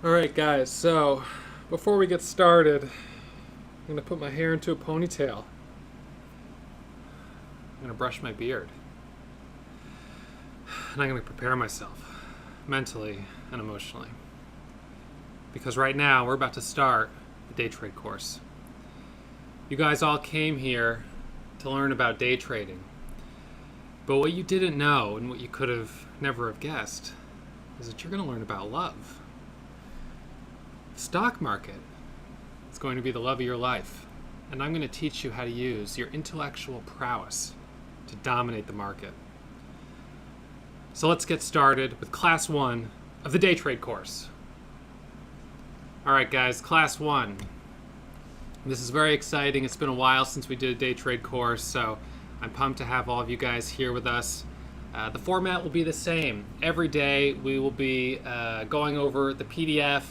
Alright, guys, so before we get started, I'm going to put my hair into a ponytail. I'm going to brush my beard. And I'm going to prepare myself mentally and emotionally. Because right now, we're about to start the day trade course. You guys all came here to learn about day trading. But what you didn't know, and what you could have never have guessed, is that you're going to learn about love. Stock market is going to be the love of your life, and I'm going to teach you how to use your intellectual prowess to dominate the market. So let's get started with class 1 of the day trade course. All right, guys, class 1. This is very exciting. It's been a while since we did a day trade course, so I'm pumped to have all of you guys here with us. The format will be the same. Every day we will be going over the PDF,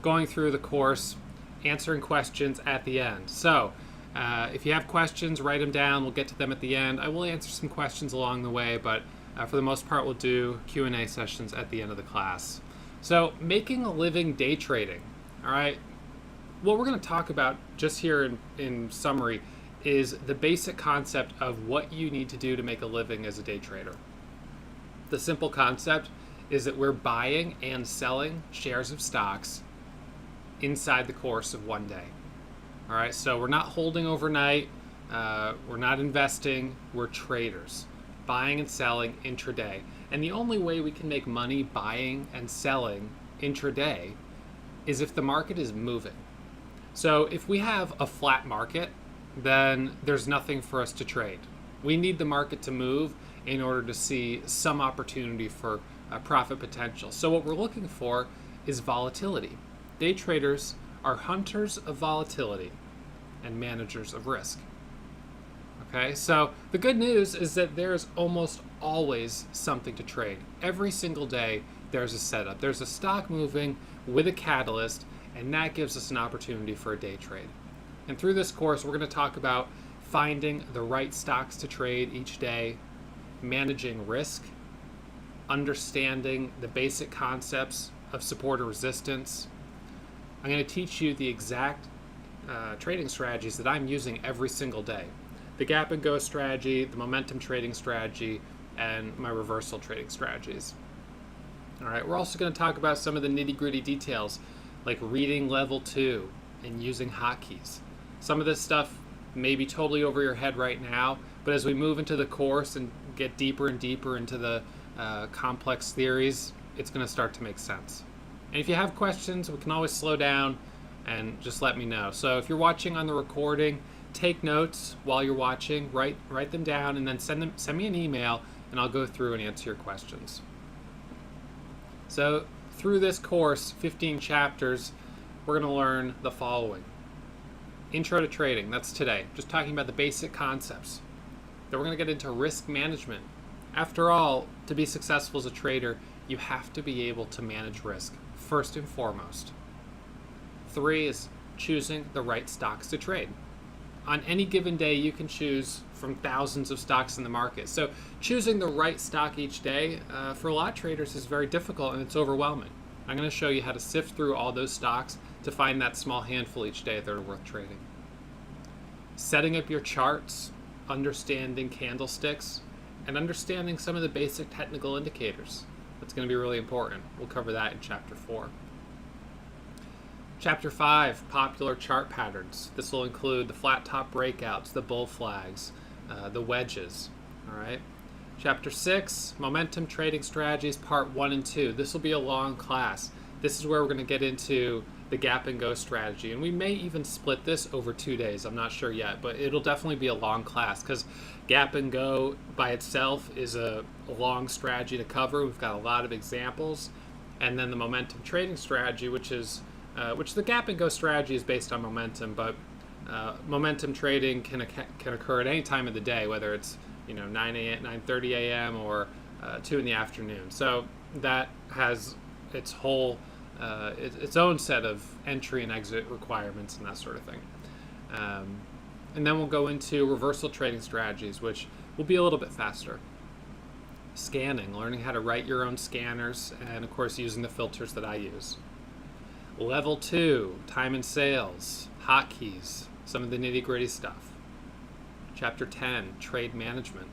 going through the course, answering questions at the end. So if you have questions, write them down. We'll get to them at the end. I will answer some questions along the way, but for the most part, we'll do Q&A sessions at the end of the class. So making a living day trading, all right? What we're going to talk about just here in summary is the basic concept of what you need to do to make a living as a day trader. The simple concept is that we're buying and selling shares of stocks inside the course of one day. All right, so we're not holding overnight, we're not investing, we're traders, buying and selling intraday. And the only way we can make money buying and selling intraday is if the market is moving. So if we have a flat market, then there's nothing for us to trade. We need the market to move in order to see some opportunity for profit potential. So what we're looking for is volatility. Day traders are hunters of volatility and managers of risk. Okay, so the good news is that there's almost always something to trade. Every single day there's a setup. There's a stock moving with a catalyst, and that gives us an opportunity for a day trade. And through this course, we're going to talk about finding the right stocks to trade each day, managing risk, understanding the basic concepts of support or resistance. I'm going to teach you the exact trading strategies that I'm using every single day. The gap and go strategy, the momentum trading strategy, and my reversal trading strategies. All right, we're also going to talk about some of the nitty-gritty details, like reading level 2 and using hotkeys. Some of this stuff may be totally over your head right now, but as we move into the course and get deeper and deeper into the complex theories, it's going to start to make sense. And if you have questions, we can always slow down and just let me know. So if you're watching on the recording, take notes while you're watching, write them down, and then send me an email, and I'll go through and answer your questions. So through this course, 15 chapters, we're going to learn the following. Intro to trading, that's today. Just talking about the basic concepts. Then we're going to get into risk management. After all, to be successful as a trader, you have to be able to manage risk, first and foremost. 3 is choosing the right stocks to trade. On any given day, you can choose from thousands of stocks in the market. So choosing the right stock each day for a lot of traders is very difficult and it's overwhelming. I'm going to show you how to sift through all those stocks to find that small handful each day that are worth trading. Setting up your charts, understanding candlesticks, and understanding some of the basic technical indicators. That's going to be really important. We'll cover that in Chapter 4. Chapter 5, popular chart patterns. This will include the flat top breakouts, the bull flags, the wedges. All right. Chapter 6, momentum trading strategies, part 1 and 2. This will be a long class. This is where we're going to get into the gap and go strategy. And we may even split this over 2 days. I'm not sure yet, but it'll definitely be a long class because gap and go by itself is a long strategy to cover. We've got a lot of examples. And then the momentum trading strategy, which the gap and go strategy is based on momentum, but momentum trading can occur at any time of the day, whether it's 9:30 a.m. or 2 in the afternoon. So that has its own set of entry and exit requirements and that sort of thing. And then we'll go into reversal trading strategies, which will be a little bit faster. Scanning, learning how to write your own scanners, and of course using the filters that I use. Level 2, time and sales, hotkeys, some of the nitty-gritty stuff. Chapter 10, trade management.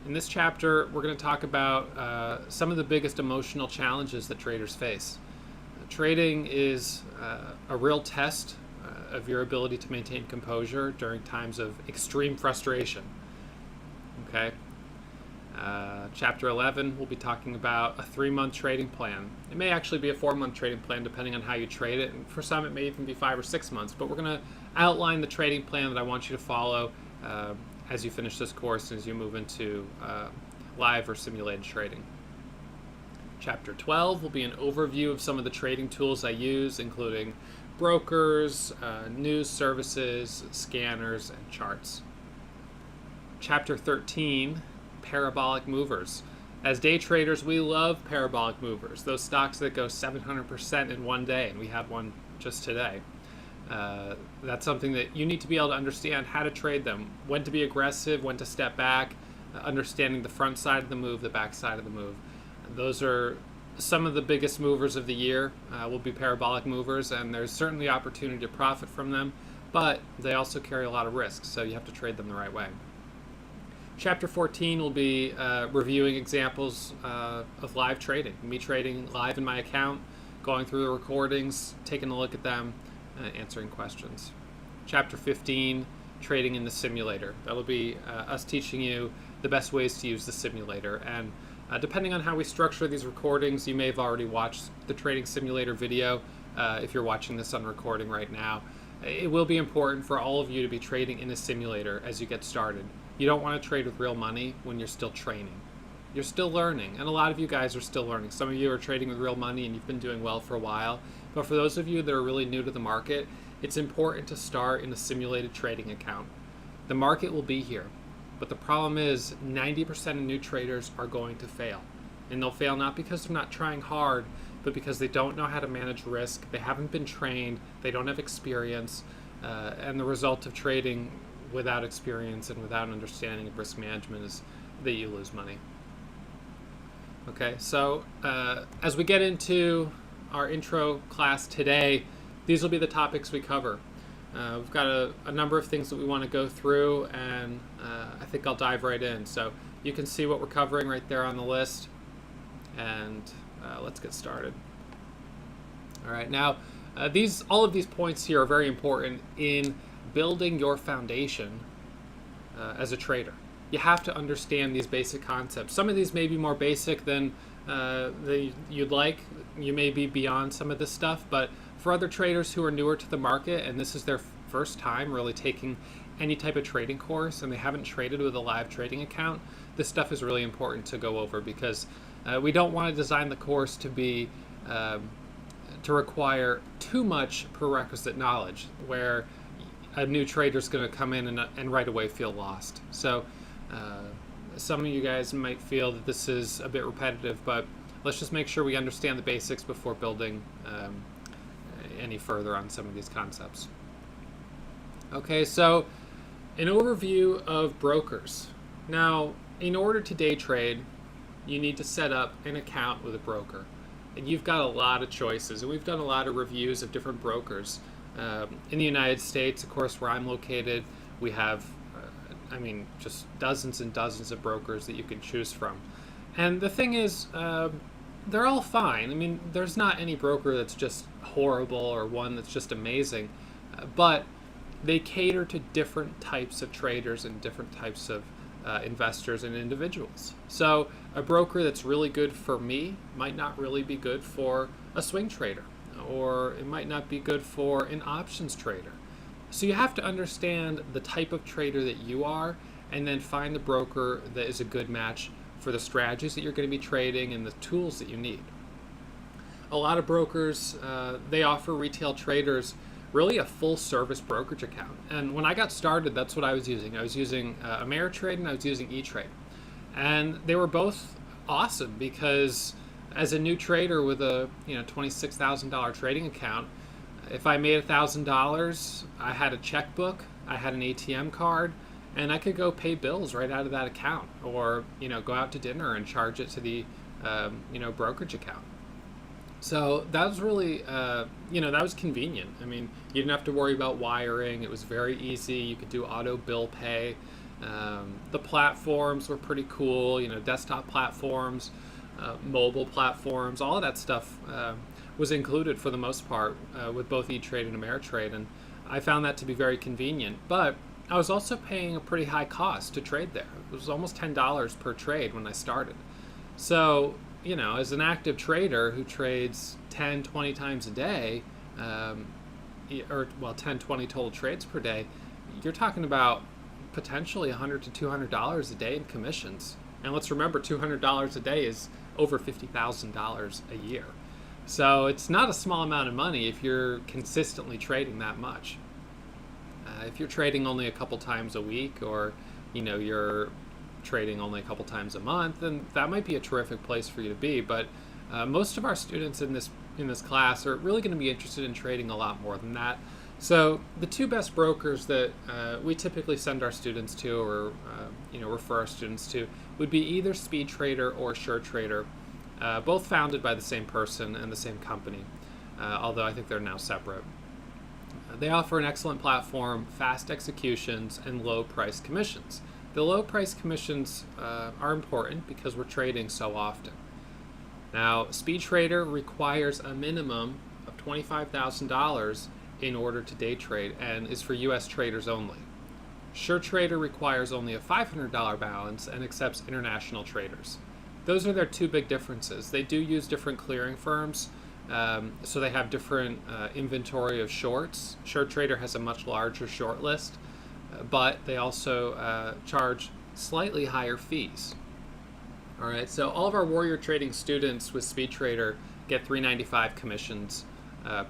In this chapter, we're going to talk about some of the biggest emotional challenges that traders face. Trading is a real test of your ability to maintain composure during times of extreme frustration. Okay. Chapter 11, we'll be talking about a 3-month trading plan. It may actually be a 4-month trading plan depending on how you trade it, and for some it may even be 5 or 6 months, but we're going to outline the trading plan that I want you to follow as you finish this course and as you move into live or simulated trading. Chapter 12 will be an overview of some of the trading tools I use, including brokers, news services, scanners, and charts. Chapter 13, parabolic movers. As day traders, we love parabolic movers, those stocks that go 700% in one day, and we had one just today. That's something that you need to be able to understand how to trade them, when to be aggressive, when to step back, understanding the front side of the move, the back side of the move. Those are some of the biggest movers of the year, will be parabolic movers, and there's certainly opportunity to profit from them, but they also carry a lot of risks, so you have to trade them the right way. Chapter 14 will be reviewing examples of live trading, me trading live in my account, going through the recordings, taking a look at them, answering questions. Chapter 15, trading in the simulator. That'll be us teaching you the best ways to use the simulator, and depending on how we structure these recordings, you may have already watched the trading simulator video if you're watching this on recording right now. It will be important for all of you to be trading in a simulator as you get started. You don't want to trade with real money when you're still training. You're still learning, and a lot of you guys are still learning. Some of you are trading with real money and you've been doing well for a while, but for those of you that are really new to the market, it's important to start in a simulated trading account. The market will be here, but the problem is 90% of new traders are going to fail. And they'll fail not because they're not trying hard, but because they don't know how to manage risk, they haven't been trained, they don't have experience, and the result of trading without experience and without an understanding of risk management is that you lose money. Okay, so as we get into our intro class today, these will be the topics we cover. We've got a number of things that we want to go through, and I think I'll dive right in. So you can see what we're covering right there on the list, and let's get started. All right, now all of these points here are very important in building your foundation as a trader. You have to understand these basic concepts. Some of these may be more basic than you'd like. You may be beyond some of this stuff, but for other traders who are newer to the market and this is their first time really taking any type of trading course and they haven't traded with a live trading account, this stuff is really important to go over because we don't want to design the course to be to require too much prerequisite knowledge where a new trader is going to come in and right away feel lost. So some of you guys might feel that this is a bit repetitive, but let's just make sure we understand the basics before building any further on some of these concepts. Okay, so an overview of brokers. Now, in order to day trade, you need to set up an account with a broker. And you've got a lot of choices, and we've done a lot of reviews of different brokers. In the United States, of course, where I'm located, we have, just dozens and dozens of brokers that you can choose from. And the thing is, they're all fine. I mean, there's not any broker that's just horrible or one that's just amazing, but they cater to different types of traders and different types of investors and individuals. So a broker that's really good for me might not really be good for a swing trader, or it might not be good for an options trader. So you have to understand the type of trader that you are and then find the broker that is a good match for the strategies that you're going to be trading and the tools that you need. A lot of brokers, they offer retail traders really a full service brokerage account. And when I got started, that's what I was using. I was using Ameritrade and I was using E-Trade. And they were both awesome because as a new trader with a $26,000 trading account, if I made $1,000, I had a checkbook, I had an ATM card, and I could go pay bills right out of that account, or go out to dinner and charge it to the brokerage account. So that was really, that was convenient. I mean, you didn't have to worry about wiring. It was very easy. You could do auto bill pay. The platforms were pretty cool, desktop platforms, mobile platforms, all of that stuff was included for the most part with both E-Trade and Ameritrade. And I found that to be very convenient. But I was also paying a pretty high cost to trade there. It was almost $10 per trade when I started. So, as an active trader who trades 10, 20 times a day, 10, 20 total trades per day, you're talking about potentially $100 to $200 a day in commissions. And let's remember, $200 a day is over $50,000 a year. So it's not a small amount of money if you're consistently trading that much. If you're trading only a couple times a week, or you're trading only a couple times a month, then that might be a terrific place for you to be. But most of our students in this class are really going to be interested in trading a lot more than that. So the two best brokers that we typically send our students to, or refer our students to, would be either SpeedTrader or SureTrader, both founded by the same person and the same company, although I think they're now separate. They offer an excellent platform, fast executions, and low price commissions. The low price commissions are important because we're trading so often. Now, SpeedTrader requires a minimum of $25,000 in order to day trade and is for US traders only. SureTrader requires only a $500 balance and accepts international traders. Those are their two big differences. They do use different clearing firms, so they have different inventory of shorts. SureTrader has a much larger short list, but they also charge slightly higher fees. All right, so all of our Warrior Trading students with SpeedTrader get $3.95 commissions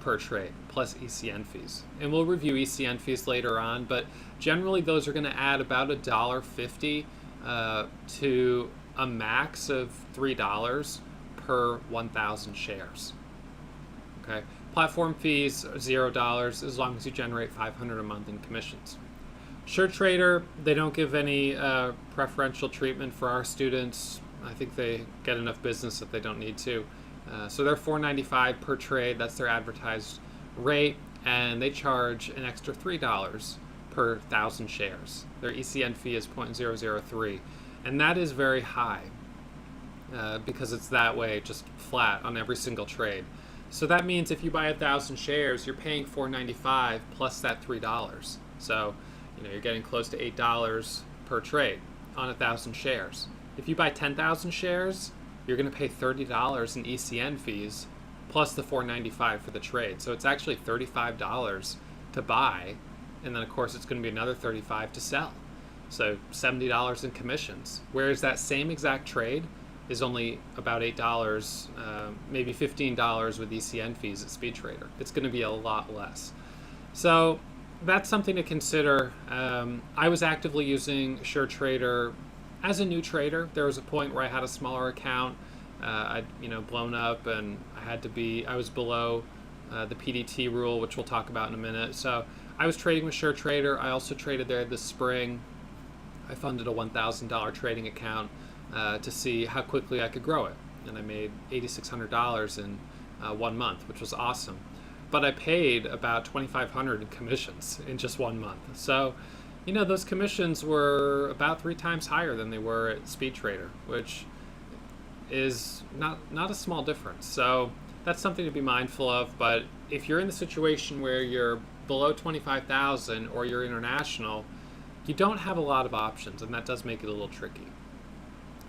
per trade, plus ECN fees. And we'll review ECN fees later on, but generally those are going to add about $1.50 to a max of $3 per 1,000 shares. Okay, platform fees are $0 as long as you generate $500 a month in commissions. SureTrader, they don't give any preferential treatment for our students. I think they get enough business that they don't need to. So they're $4.95 per trade. That's their advertised rate, and they charge an extra $3 per 1,000 shares. Their ECN fee is 0.003, and that is very high because it's that way, just flat on every single trade. So that means if you buy 1,000 shares, you're paying $4.95 plus that $3. So you're getting close to $8 per trade on 1,000 shares. If you buy 10,000 shares, you're going to pay $30 in ECN fees plus the $4.95 for the trade. So it's actually $35 to buy, and then of course it's going to be another $35 to sell. So $70 in commissions. Whereas that same exact trade is only about $8, maybe $15 with ECN fees at SpeedTrader. It's going to be a lot less. So that's something to consider. I was actively using SureTrader as a new trader. There was a point where I had a smaller account. I'd blown up, and I was below the PDT rule, which we'll talk about in a minute. So I was trading with SureTrader. I also traded there this spring. I funded a $1,000 trading account to see how quickly I could grow it, and I made $8,600 in 1 month, which was awesome. But I paid about $2,500 in commissions in just 1 month. So those commissions were about 3 times higher than they were at SpeedTrader, which is not a small difference. So that's something to be mindful of. But if you're in the situation where you're below 25,000 or you're international, you don't have a lot of options, and that does make it a little tricky.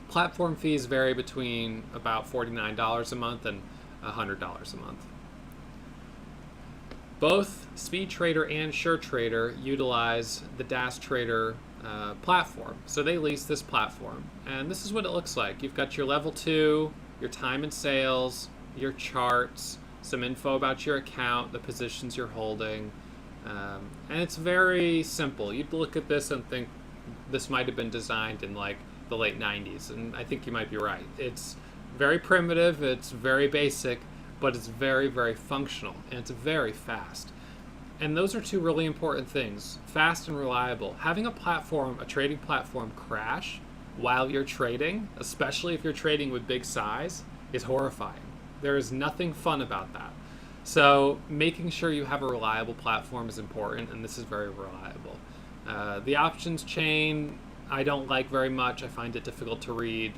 Platform fees vary between about $49 a month and $100 a month. Both SpeedTrader and SureTrader utilize the DasTrader platform. So they lease this platform, and this is what it looks like. You've got your level 2, your time and sales, your charts, some info about your account, the positions you're holding, and it's very simple. You'd look at this and think this might have been designed in like the late 90s, and I think you might be right. It's very primitive, it's very basic, but it's very, very functional, and it's very fast. And those are two really important things, fast and reliable. Having a trading platform crash while you're trading, especially if you're trading with big size, is horrifying. There is nothing fun about that. So making sure you have a reliable platform is important, and this is very reliable. The options chain I don't like very much. I find it difficult to read.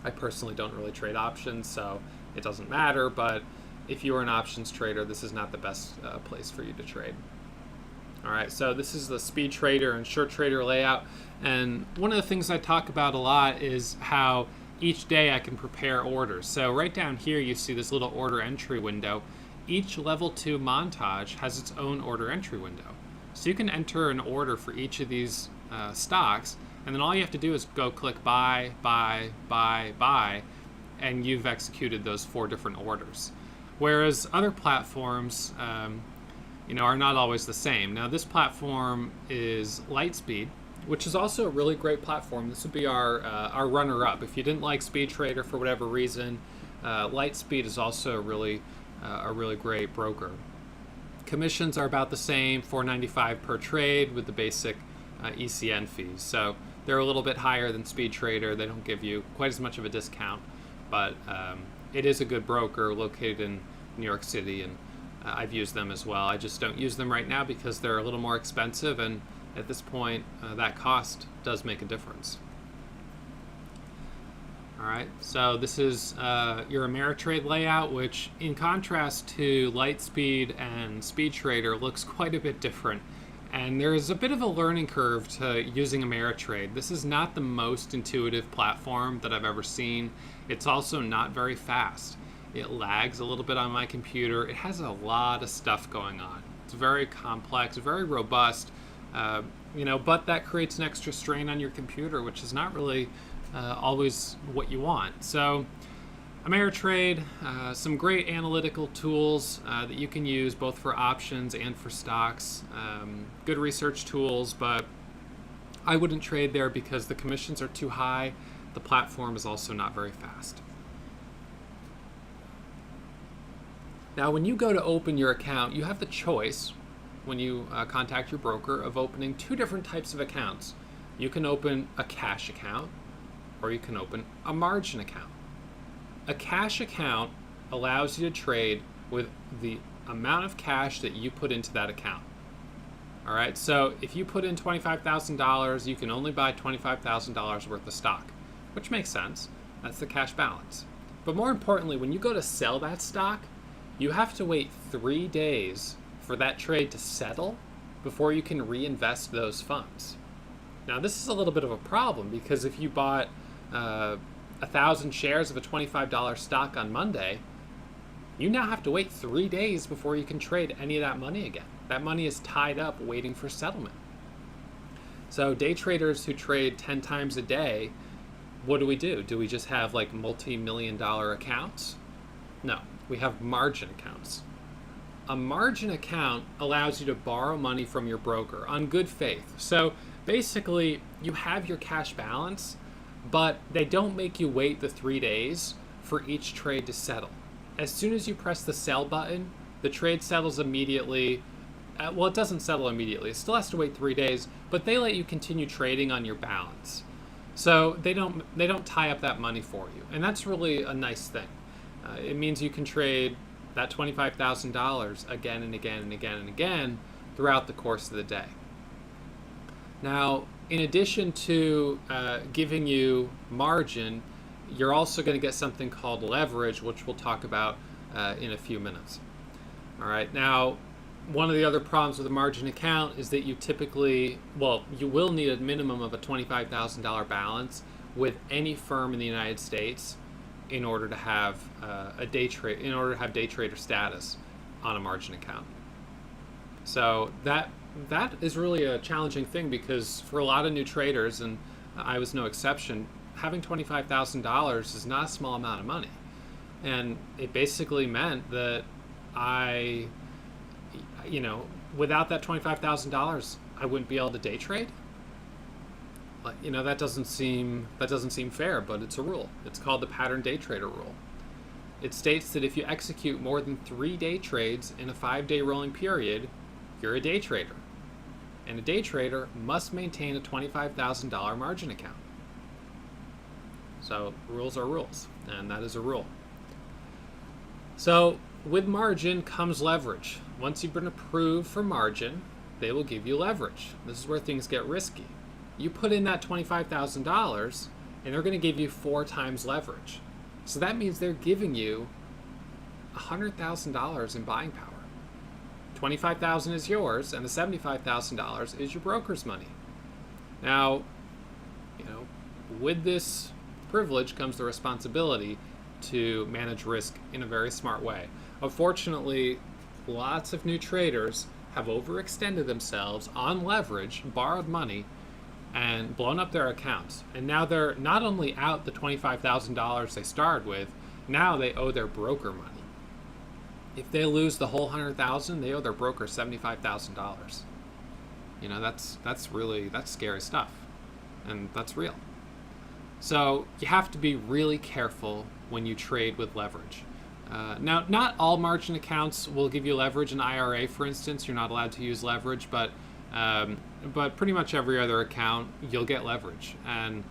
I personally don't really trade options, so it doesn't matter, but if you are an options trader, this is not the best place for you to trade. All right, so this is the speed trader and short trader layout, and one of the things I talk about a lot is how each day I can prepare orders. So right down here you see this little order entry window. Each level 2 montage has its own order entry window. So you can enter an order for each of these stocks, and then all you have to do is go click buy, buy, buy, buy, and you've executed those 4 different orders. Whereas other platforms are not always the same. Now this platform is Lightspeed, which is also a really great platform. This would be our runner-up. If you didn't like Speed Trader for whatever reason, Lightspeed is also a really great broker. Commissions are about the same, $4.95 per trade with the basic ECN fees. So they're a little bit higher than Speed Trader. They don't give you quite as much of a discount, but it is a good broker located in New York City, and I've used them as well. I just don't use them right now because they're a little more expensive, and at this point, that cost does make a difference. All right, so this is your Ameritrade layout, which in contrast to Lightspeed and Speed Trader looks quite a bit different. And there's a bit of a learning curve to using Ameritrade. This is not the most intuitive platform that I've ever seen. It's also not very fast. It lags a little bit on my computer. It has a lot of stuff going on. It's very complex, very robust, but that creates an extra strain on your computer, which is not really always what you want. So Ameritrade, some great analytical tools that you can use both for options and for stocks. Good research tools, but I wouldn't trade there because the commissions are too high. The platform is also not very fast. Now, when you go to open your account, you have the choice, when you contact your broker, of opening 2 different types of accounts. You can open a cash account, or you can open a margin account. A cash account allows you to trade with the amount of cash that you put into that account. All right, so if you put in $25,000, you can only buy $25,000 worth of stock, which makes sense. That's the cash balance. But more importantly, when you go to sell that stock, you have to wait 3 days for that trade to settle before you can reinvest those funds. Now, this is a little bit of a problem because if you bought 1,000 shares of a $25 stock on Monday, you now have to wait 3 days before you can trade any of that money again. That money is tied up waiting for settlement. So day traders who trade 10 times a day, what do? Do we just have like multi-million-dollar accounts? No, we have margin accounts. A margin account allows you to borrow money from your broker on good faith. So basically, you have your cash balance, but they don't make you wait the 3 days for each trade to settle. As soon as you press the sell button, the trade settles immediately. Well, it doesn't settle immediately. It still has to wait 3 days, but they let you continue trading on your balance. So they don't tie up that money for you, and that's really a nice thing. It means you can trade that $25,000 again and again and again and again throughout the course of the day. Now, in addition to giving you margin, you're also going to get something called leverage, which we'll talk about in a few minutes. All right. Now, one of the other problems with a margin account is that you will need a minimum of a $25,000 balance with any firm in the United States in order to have day trader status on a margin account. So that is really a challenging thing because for a lot of new traders, and I was no exception, having $25,000 is not a small amount of money. And it basically meant that without that $25,000, I wouldn't be able to day trade. But, that doesn't seem fair, but it's a rule. It's called the pattern day trader rule. It states that if you execute more than 3 day trades in a 5-day rolling period, you're a day trader. And a day trader must maintain a $25,000 margin account. So rules are rules, and that is a rule. So with margin comes leverage. Once you've been approved for margin, they will give you leverage. This is where things get risky. You put in that $25,000 and they're going to give you 4 times leverage. So that means they're giving you $100,000 in buying power. $25,000 is yours and the $75,000 is your broker's money. Now, with this privilege comes the responsibility to manage risk in a very smart way. Unfortunately, lots of new traders have overextended themselves on leverage, borrowed money, and blown up their accounts. And now they're not only out the $25,000 they started with, now they owe their broker money. If they lose the whole $100,000, they owe their broker $75,000. That's scary stuff, and that's real. So you have to be really careful when you trade with leverage. Now, not all margin accounts will give you leverage. An IRA, for instance, you're not allowed to use leverage, but pretty much every other account you'll get leverage, and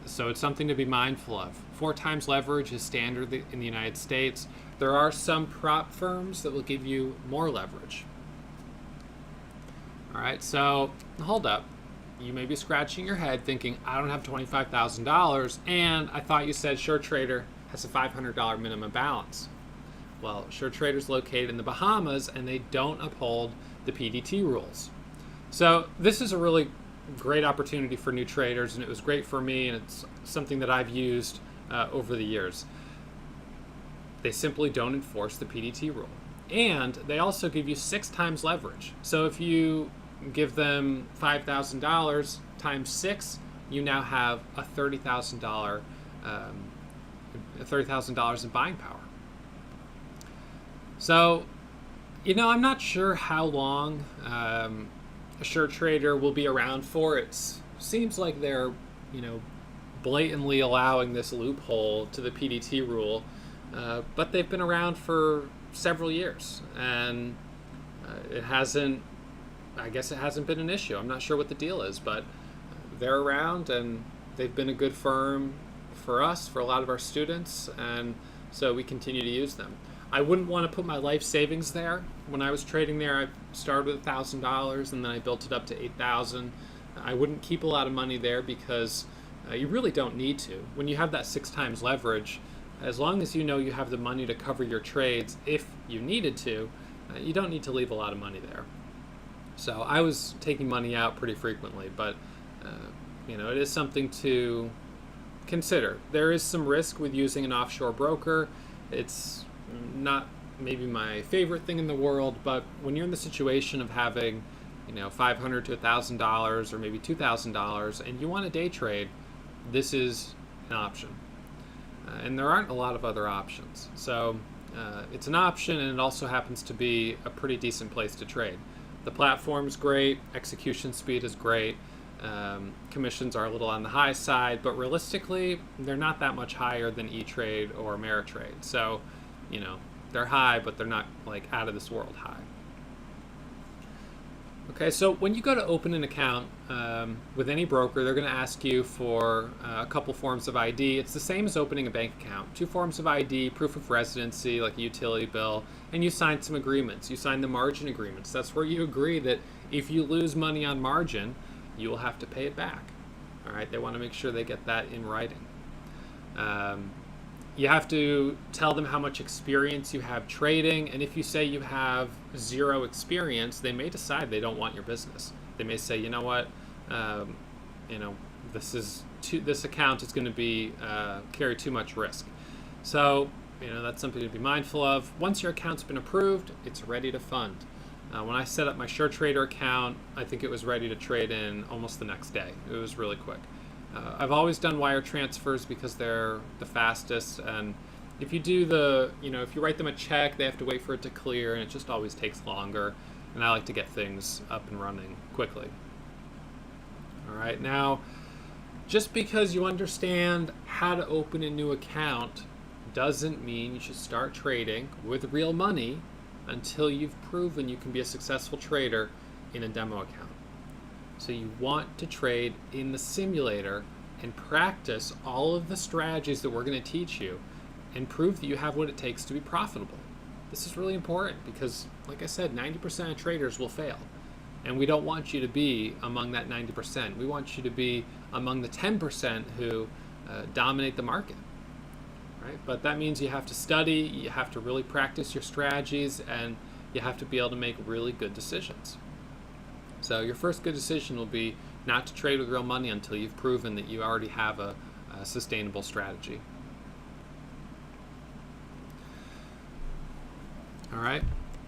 so it's something to be mindful of. 4 times leverage is standard in the United States. There are some prop firms that will give you more leverage. All right, so hold up. You may be scratching your head thinking, I don't have $25,000, and I thought you said SureTrader has a $500 minimum balance. Well, SureTrader is located in the Bahamas, and they don't uphold the PDT rules. So this is a really great opportunity for new traders, and it was great for me, and it's something that I've used over the years. They simply don't enforce the PDT rule. And they also give you 6 times leverage. So if you give them $5,000 times 6, you now have a $30,000 in buying power. So, I'm not sure how long SureTrader will be around for. It seems like they're, blatantly allowing this loophole to the PDT rule, but they've been around for several years, and it hasn't been an issue. I'm not sure what the deal is, but they're around, and they've been a good firm for us, for a lot of our students, and so we continue to use them. I wouldn't want to put my life savings there. When I was trading there, I started with $1,000, and then I built it up to $8,000. I wouldn't keep a lot of money there because you really don't need to. When you have that 6 times leverage, as long as you have the money to cover your trades if you needed to, you don't need to leave a lot of money there. So I was taking money out pretty frequently, but it is something to consider. There is some risk with using an offshore broker. It's not maybe my favorite thing in the world, but when you're in the situation of having $500 to $1,000 or maybe $2,000 and you want to day trade, this is an option. And there aren't a lot of other options. So it's an option, and it also happens to be a pretty decent place to trade. The platform's great, execution speed is great, commissions are a little on the high side, but realistically, they're not that much higher than E-Trade or Ameritrade. So, they're high, but they're not like out of this world high. Okay, so when you go to open an account with any broker, they're going to ask you for a couple forms of ID. It's the same as opening a bank account. 2 forms of ID, proof of residency, like a utility bill, and you sign some agreements. You sign the margin agreements. That's where you agree that if you lose money on margin, you will have to pay it back. All right, they want to make sure they get that in writing. You have to tell them how much experience you have trading, and if you say you have 0 experience, they may decide they don't want your business. They may say, you know what, this account is going to be carry too much risk. So, that's something to be mindful of. Once your account's been approved, it's ready to fund. When I set up my SureTrader account, I think it was ready to trade in almost the next day. It was really quick. I've always done wire transfers because they're the fastest, and if you do if you write them a check, they have to wait for it to clear, and it just always takes longer, and I like to get things up and running quickly. All right, now, just because you understand how to open a new account doesn't mean you should start trading with real money until you've proven you can be a successful trader in a demo account. So you want to trade in the simulator and practice all of the strategies that we're going to teach you, and prove that you have what it takes to be profitable. This is really important because, like I said, 90% of traders will fail. And we don't want you to be among that 90%. We want you to be among the 10% who dominate the market. Right? But that means you have to study, you have to really practice your strategies, and you have to be able to make really good decisions. So your first good decision will be not to trade with real money until you've proven that you already have a sustainable strategy. All right.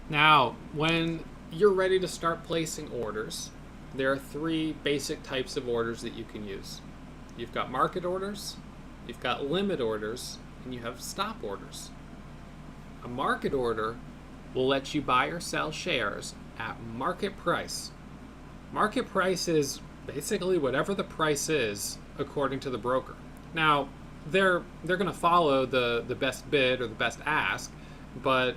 Now, when you're ready to start placing orders, there are three basic types of orders that you can use. You've got market orders, you've got limit orders, and you have stop orders. A market order will let you buy or sell shares at market price. Market price is basically whatever the price is according to the broker. Now, they're going to follow the best bid or the best ask, but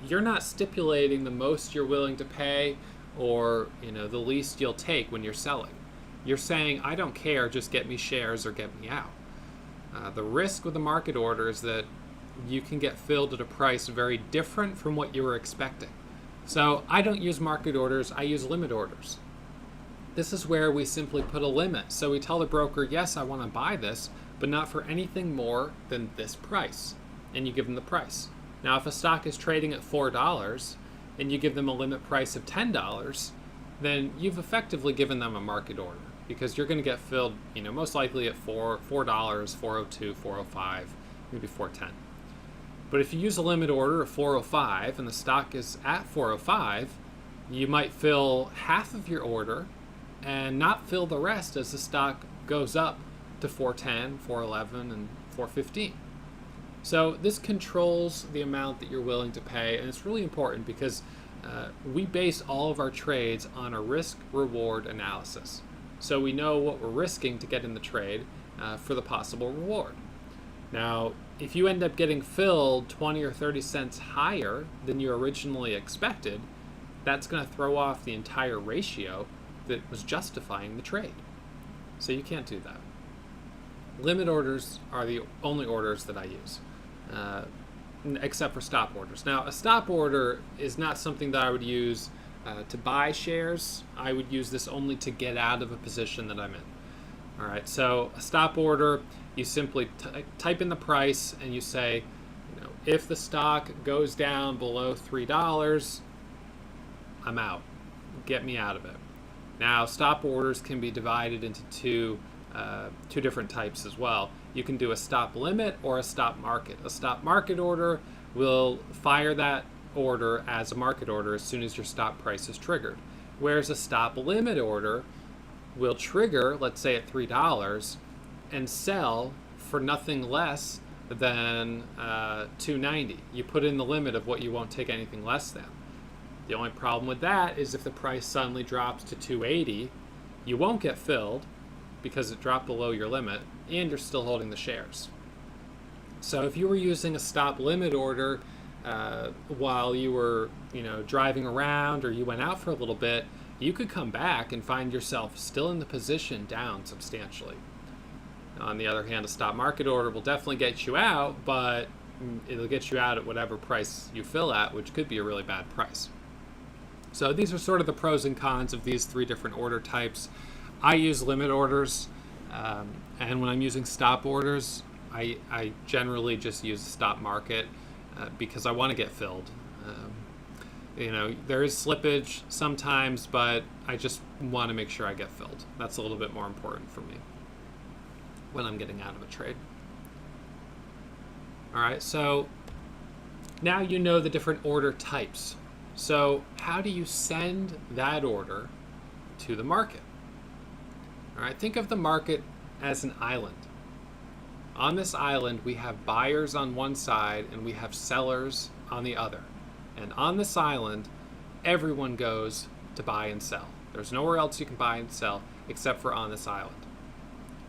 you're not stipulating the most you're willing to pay or the least you'll take when you're selling. You're saying, I don't care, just get me shares or get me out. The risk with the market order is that you can get filled at a price very different from what you were expecting. So I don't use market orders, I use limit orders. This is where we simply put a limit. So we tell the broker, yes, I want to buy this, but not for anything more than this price. And you give them the price. Now, if a stock is trading at $4 and you give them a limit price of $10, then you've effectively given them a market order because you're going to get filled, most likely at $4, $4.02, $4.05, maybe $4.10. But if you use a limit order of $4.05 and the stock is at $4.05, you might fill half of your order and not fill the rest as the stock goes up to $4.10, $4.11, and $4.15. So this controls the amount that you're willing to pay, and it's really important because we base all of our trades on a risk-reward analysis. So we know what we're risking to get in the trade for the possible reward. Now, if you end up getting filled 20 or 30 cents higher than you originally expected, that's going to throw off the entire ratio that was justifying the trade. So you can't do that. Limit orders are the only orders that I use, except for stop orders. Now, a stop order is not something that I would use to buy shares. I would use this only to get out of a position that I'm in. All right, so a stop order, you simply type in the price and you say, if the stock goes down below $3, I'm out. Get me out of it. Now, stop orders can be divided into two different types as well. You can do a stop limit or a stop market. A stop market order will fire that order as a market order as soon as your stop price is triggered. Whereas a stop limit order will trigger, let's say at $3, and sell for nothing less than $2.90. You put in the limit of what you won't take anything less than. The only problem with that is if the price suddenly drops to $2.80, you won't get filled because it dropped below your limit, and you're still holding the shares. So if you were using a stop limit order while you were, driving around or you went out for a little bit, you could come back and find yourself still in the position down substantially. On the other hand, a stop market order will definitely get you out, but it'll get you out at whatever price you fill at, which could be a really bad price. So these are sort of the pros and cons of these three different order types. I use limit orders, and when I'm using stop orders, I generally just use a stop market because I want to get filled. There is slippage sometimes, but I just want to make sure I get filled. That's a little bit more important for me when I'm getting out of a trade. All right, so now you know the different order types. So how do you send that order to the market? All right, think of the market as an island. On this island, we have buyers on one side and we have sellers on the other. And on this island, everyone goes to buy and sell. There's nowhere else you can buy and sell except for on this island.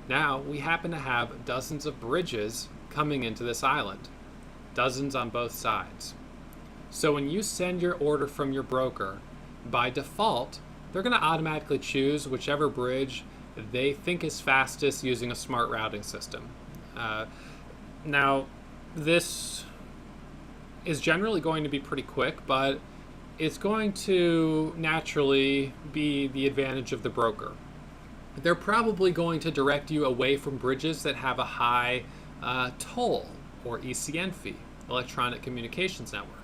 Now, we happen to have dozens of bridges coming into this island, dozens on both sides. So when you send your order from your broker, by default, they're going to automatically choose whichever bridge they think is fastest using a smart routing system. Now, this is generally going to be pretty quick, but it's going to naturally be the advantage of the broker. They're probably going to direct you away from bridges that have a high toll or ECN fee, electronic communications network.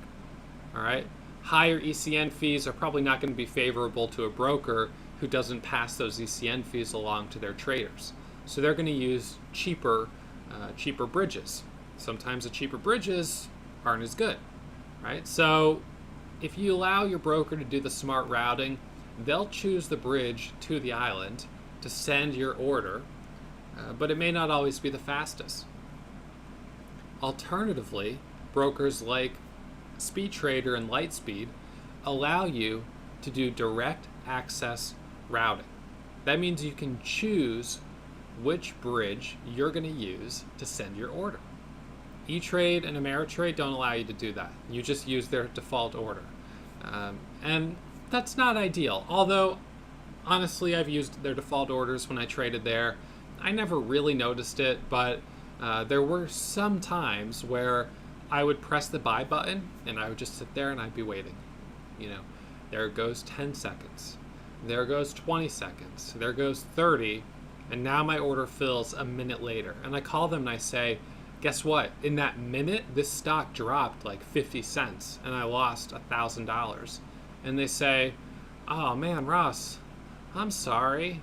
All right, higher ECN fees are probably not going to be favorable to a broker who doesn't pass those ECN fees along to their traders. So they're going to use cheaper bridges. Sometimes the cheaper bridges aren't as good, right? So if you allow your broker to do the smart routing, they'll choose the bridge to the island to send your order, but it may not always be the fastest. Alternatively, brokers like SpeedTrader and Lightspeed allow you to do direct access routing. That means you can choose which bridge you're going to use to send your order. E-Trade and Ameritrade don't allow you to do that. You just use their default order. And that's not ideal. Although, honestly, I've used their default orders when I traded there. I never really noticed it, but there were some times where I would press the buy button and I would just sit there and I'd be waiting. You know, there goes 10 seconds. There goes 20 seconds. There goes 30. And now my order fills a minute later. And I call them and I say, guess what? In that minute, this stock dropped like 50 cents and I lost $1,000. And they say, oh man, Ross, I'm sorry.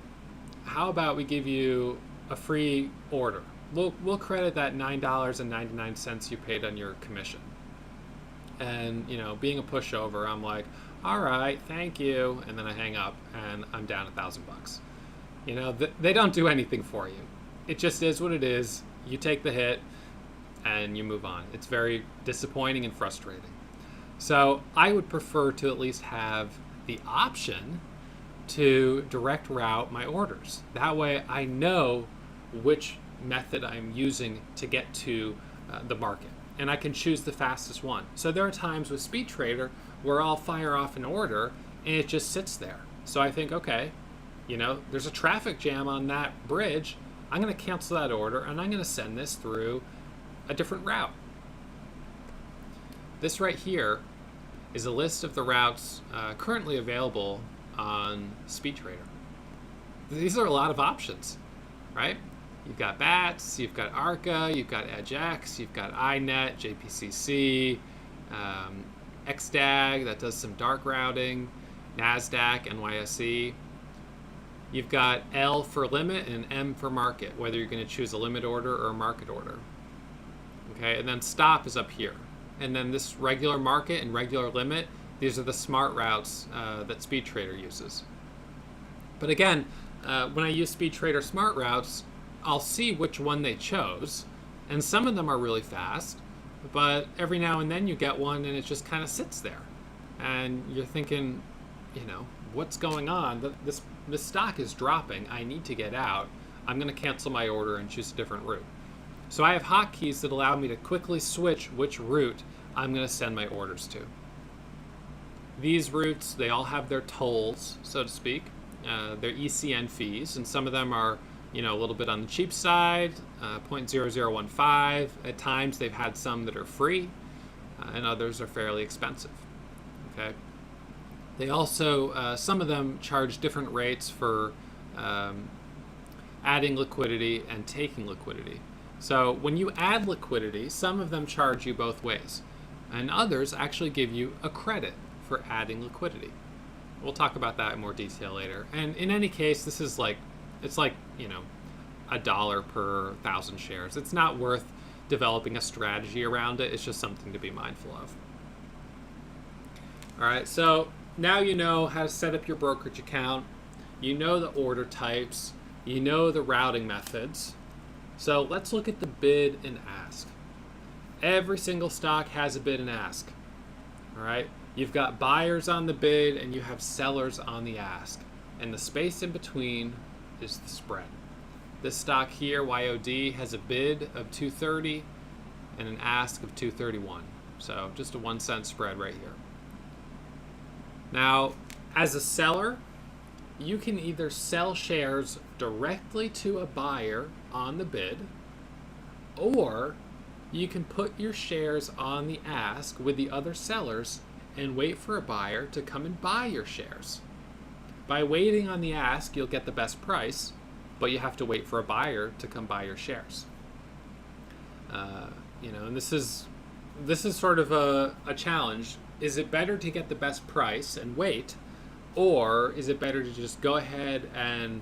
How about we give you a free order? We'll credit that $9.99 you paid on your commission. And, you know, being a pushover, I'm like, all right, thank you. And then I hang up and I'm down $1,000. You know, they don't do anything for you. It just is what it is. You take the hit and you move on. It's very disappointing and frustrating. So I would prefer to at least have the option to direct route my orders. That way I know which method I'm using to get to the market. And I can choose the fastest one. So there are times with SpeedTrader where I'll fire off an order and it just sits there. So I think, okay, you know, there's a traffic jam on that bridge. I'm going to cancel that order and I'm going to send this through a different route. This right here is a list of the routes currently available on SpeedTrader. These are a lot of options, right? You've got BATS, you've got ARCA, you've got EdgeX, you've got INET, JPCC, XDAG that does some dark routing, NASDAQ, NYSE. You've got L for limit and M for market, whether you're going to choose a limit order or a market order. Okay, and then stop is up here. And then this regular market and regular limit, these are the smart routes that SpeedTrader uses. But again, when I use SpeedTrader smart routes, I'll see which one they chose, and some of them are really fast, but every now and then you get one and it just kind of sits there. And you're thinking, you know, what's going on? This stock is dropping. I need to get out. I'm going to cancel my order and choose a different route. So I have hotkeys that allow me to quickly switch which route I'm going to send my orders to. These routes, they all have their tolls, so to speak, their ECN fees, and some of them are, you know, a little bit on the cheap side, 0.0015. At times they've had some that are free, and others are fairly expensive. Okay. They also, some of them charge different rates for adding liquidity and taking liquidity. So when you add liquidity, some of them charge you both ways, and others actually give you a credit for adding liquidity. We'll talk about that in more detail later. And in any case, this is like, it's like, you know, $1 per 1,000 shares. It's not worth developing a strategy around it. It's just something to be mindful of. All right, so now you know how to set up your brokerage account. You know the order types. You know the routing methods. So let's look at the bid and ask. Every single stock has a bid and ask. All right, you've got buyers on the bid and you have sellers on the ask. And the space in between is the spread. This stock here, YOD, has a bid of 230 and an ask of 231. So just a 1 cent spread right here. Now, as a seller, you can either sell shares directly to a buyer on the bid, or you can put your shares on the ask with the other sellers and wait for a buyer to come and buy your shares. By waiting on the ask, you'll get the best price, but you have to wait for a buyer to come buy your shares. And this is sort of a challenge. Is it better to get the best price and wait, or is it better to just go ahead and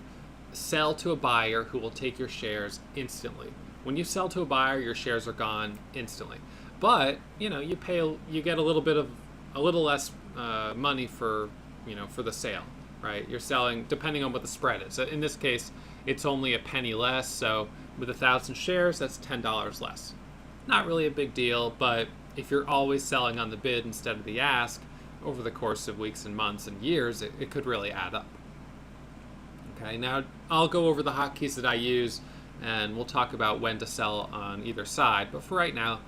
sell to a buyer who will take your shares instantly? When you sell to a buyer, your shares are gone instantly. But you get a little less money for the sale, right? You're selling depending on what the spread is. In this case, it's only a penny less. So with 1,000 shares, that's $10 less. Not really a big deal, but if you're always selling on the bid instead of the ask over the course of weeks and months and years, it could really add up. Okay, now I'll go over the hotkeys that I use, and we'll talk about when to sell on either side. But for right now,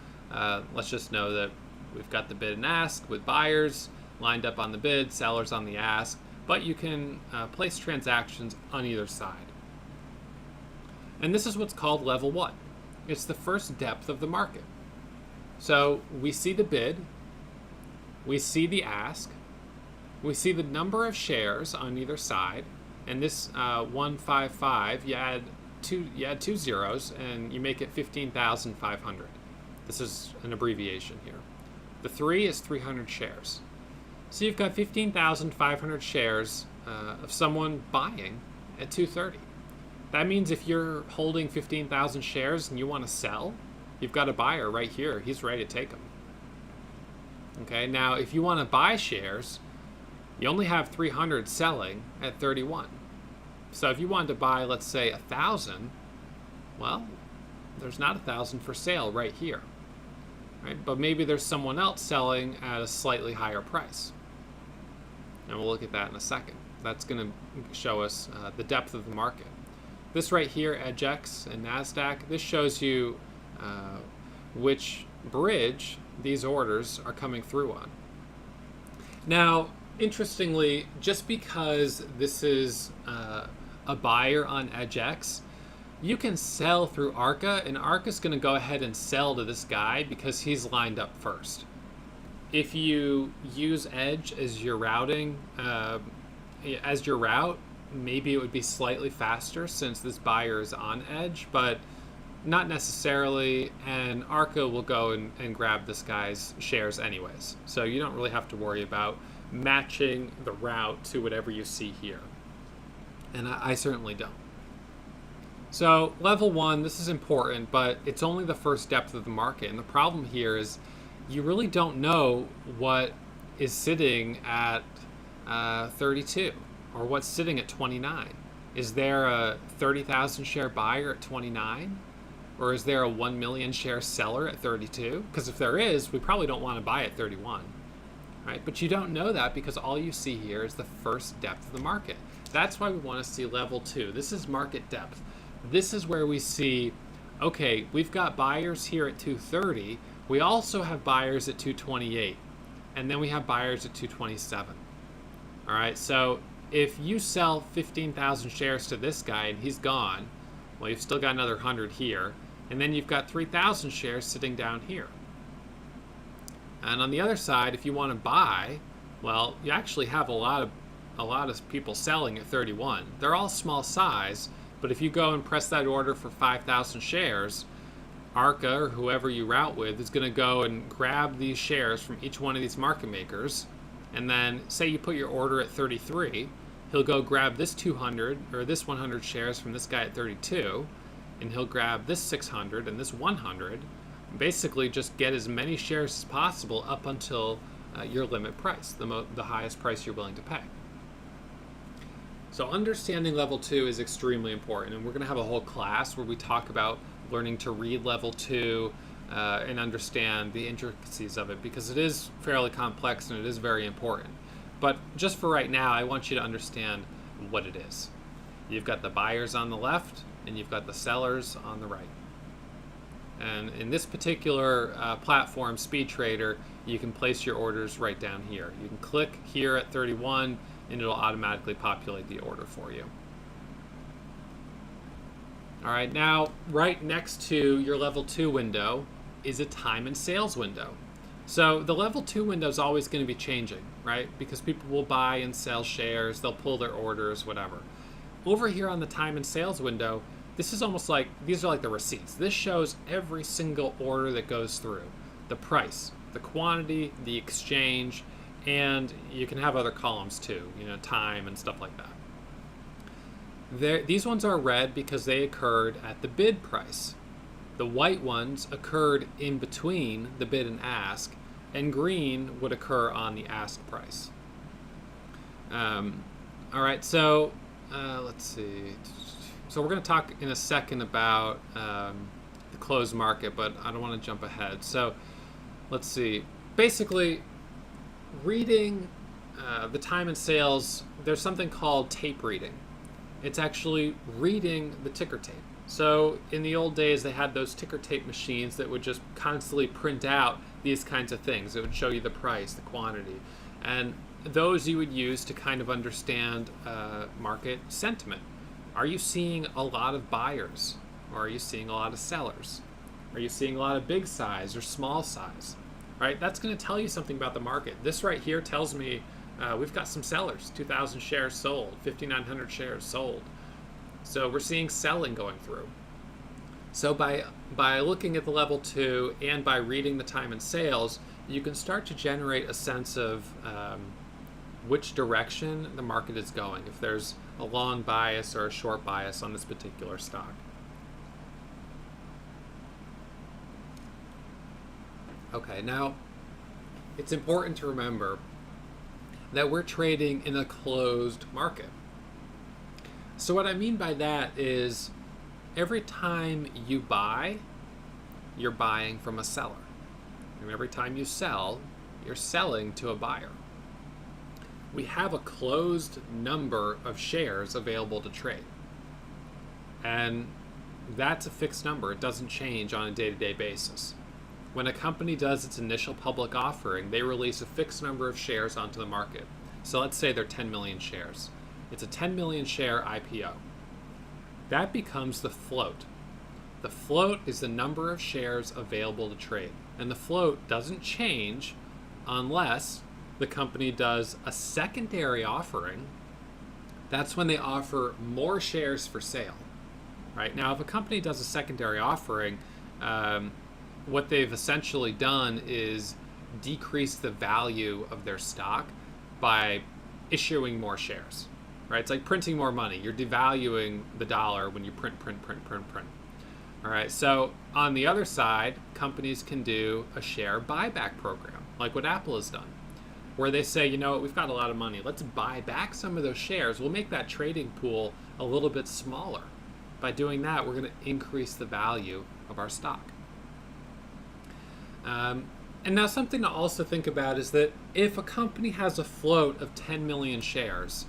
let's just know that we've got the bid and ask with buyers lined up on the bid, sellers on the ask, but you can place transactions on either side. And this is what's called level 1. It's the first depth of the market. So we see the bid, we see the ask, we see the number of shares on either side, and this 155, you add two zeros and you make it 15,500. This is an abbreviation here. The 3 is 300 shares. So you've got 15,500 shares of someone buying at 230. That means if you're holding 15,000 shares and you want to sell, you've got a buyer right here. He's ready to take them. Okay, now if you want to buy shares, you only have 300 selling at 31. So if you wanted to buy, let's say 1,000, well, there's not 1,000 for sale right here. Right? But maybe there's someone else selling at a slightly higher price. And we'll look at that in a second. That's going to show us the depth of the market. This right here, EDGX and NASDAQ, this shows you which bridge these orders are coming through on. Now, interestingly, just because this is a buyer on EDGX, you can sell through ARCA, and ARCA's going to go ahead and sell to this guy because he's lined up first. If you use Edge as your routing, maybe it would be slightly faster since this buyer is on Edge, but not necessarily, and ARCA will go and grab this guy's shares anyways. So you don't really have to worry about matching the route to whatever you see here. And I certainly don't. So level 1, this is important, but it's only the first depth of the market. And the problem here is you really don't know what is sitting at 32 or what's sitting at 29. Is there a 30,000 share buyer at 29? Or is there a 1 million share seller at 32? Because if there is, we probably don't want to buy at 31. Right? But you don't know that because all you see here is the first depth of the market. That's why we want to see level 2. This is market depth. This is where we see, okay, we've got buyers here at 230. We also have buyers at 228. And then we have buyers at 227. All right, so if you sell 15,000 shares to this guy and he's gone, well, you've still got another 100 here. And then you've got 3,000 shares sitting down here. And on the other side, if you want to buy, well, you actually have a lot of people selling at 31. They're all small size, but if you go and press that order for 5,000 shares, ARCA or whoever you route with is going to go and grab these shares from each one of these market makers, and then say you put your order at 33, he'll go grab this 200 or this 100 shares from this guy at 32, and he'll grab this 600 and this 100. Basically just get as many shares as possible up until your limit price, the highest price you're willing to pay. So understanding level 2 is extremely important, and we're going to have a whole class where we talk about learning to read level 2 and understand the intricacies of it, because it is fairly complex and it is very important. But just for right now, I want you to understand what it is. You've got the buyers on the left and you've got the sellers on the right. And in this particular platform, SpeedTrader, you can place your orders right down here. You can click here at 31 and it'll automatically populate the order for you. All right, now right next to your level 2 window, is a time and sales window. So the level 2 window is always going to be changing, right? Because people will buy and sell shares, they'll pull their orders, whatever. Over here on the time and sales window, this is almost like, these are like the receipts. This shows every single order that goes through. The price, the quantity, the exchange, and you can have other columns too, time and stuff like that. These ones are red because they occurred at the bid price. The white ones occurred in between the bid and ask, and green would occur on the ask price. All right, so let's see. So we're going to talk in a second about the closed market, but I don't want to jump ahead. So let's see. Basically, reading the time and sales, there's something called tape reading. It's actually reading the ticker tape. So in the old days, they had those ticker tape machines that would just constantly print out these kinds of things. It would show you the price, the quantity, and those you would use to kind of understand market sentiment. Are you seeing a lot of buyers, or are you seeing a lot of sellers? Are you seeing a lot of big size or small size? Right? That's going to tell you something about the market. This right here tells me we've got some sellers, 2,000 shares sold, 5,900 shares sold. So we're seeing selling going through. So by looking at the level 2 and by reading the time and sales, you can start to generate a sense of which direction the market is going, if there's a long bias or a short bias on this particular stock. Okay, now it's important to remember that we're trading in a closed market. So what I mean by that is every time you buy, you're buying from a seller. And every time you sell, you're selling to a buyer. We have a closed number of shares available to trade. And that's a fixed number. It doesn't change on a day-to-day basis. When a company does its initial public offering, they release a fixed number of shares onto the market. So let's say they're 10 million shares. It's a 10 million share IPO. That becomes the float. The float is the number of shares available to trade. And the float doesn't change unless the company does a secondary offering. That's when they offer more shares for sale. Right? Now, if a company does a secondary offering, what they've essentially done is decrease the value of their stock by issuing more shares. Right? It's like printing more money. You're devaluing the dollar when you print. All right. So on the other side, companies can do a share buyback program, like what Apple has done, where they say, we've got a lot of money. Let's buy back some of those shares. We'll make that trading pool a little bit smaller. By doing that, we're going to increase the value of our stock. And now something to also think about is that if a company has a float of 10 million shares,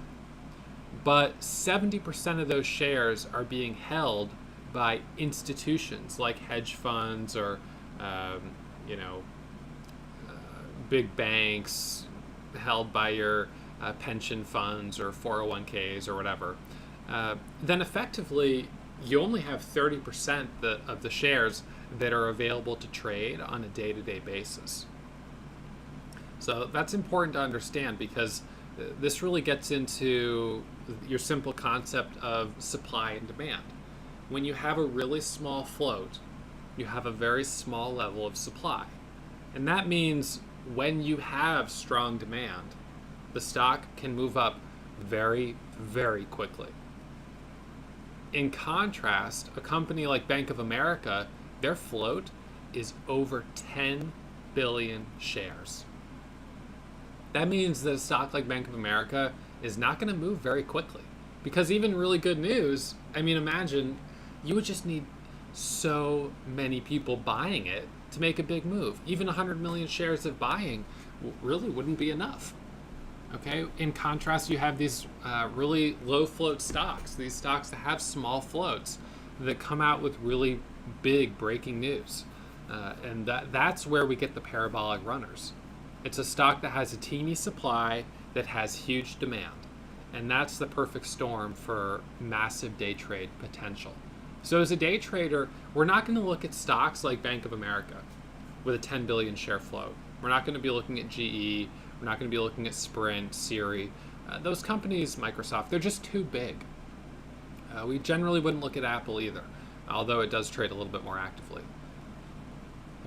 but 70% of those shares are being held by institutions like hedge funds or, big banks, held by your pension funds or 401ks or whatever, then effectively you only have 30% of the shares that are available to trade on a day-to-day basis. So that's important to understand because this really gets into your simple concept of supply and demand. When you have a really small float, you have a very small level of supply. And that means when you have strong demand, the stock can move up very, very quickly. In contrast, a company like Bank of America, their float is over 10 billion shares. That means that a stock like Bank of America is not going to move very quickly. Because even really good news, imagine you would just need so many people buying it to make a big move. Even 100 million shares of buying really wouldn't be enough. Okay. In contrast, you have these really low float stocks, these stocks that have small floats that come out with really big breaking news. And that's where we get the parabolic runners. It's a stock that has a teeny supply that has huge demand. And that's the perfect storm for massive day trade potential. So as a day trader, we're not going to look at stocks like Bank of America. with a 10 billion share float. We're not going to be looking at GE. We're not going to be looking at Sprint, Siri. Those companies, Microsoft, they're just too big. We generally wouldn't look at Apple either, although it does trade a little bit more actively.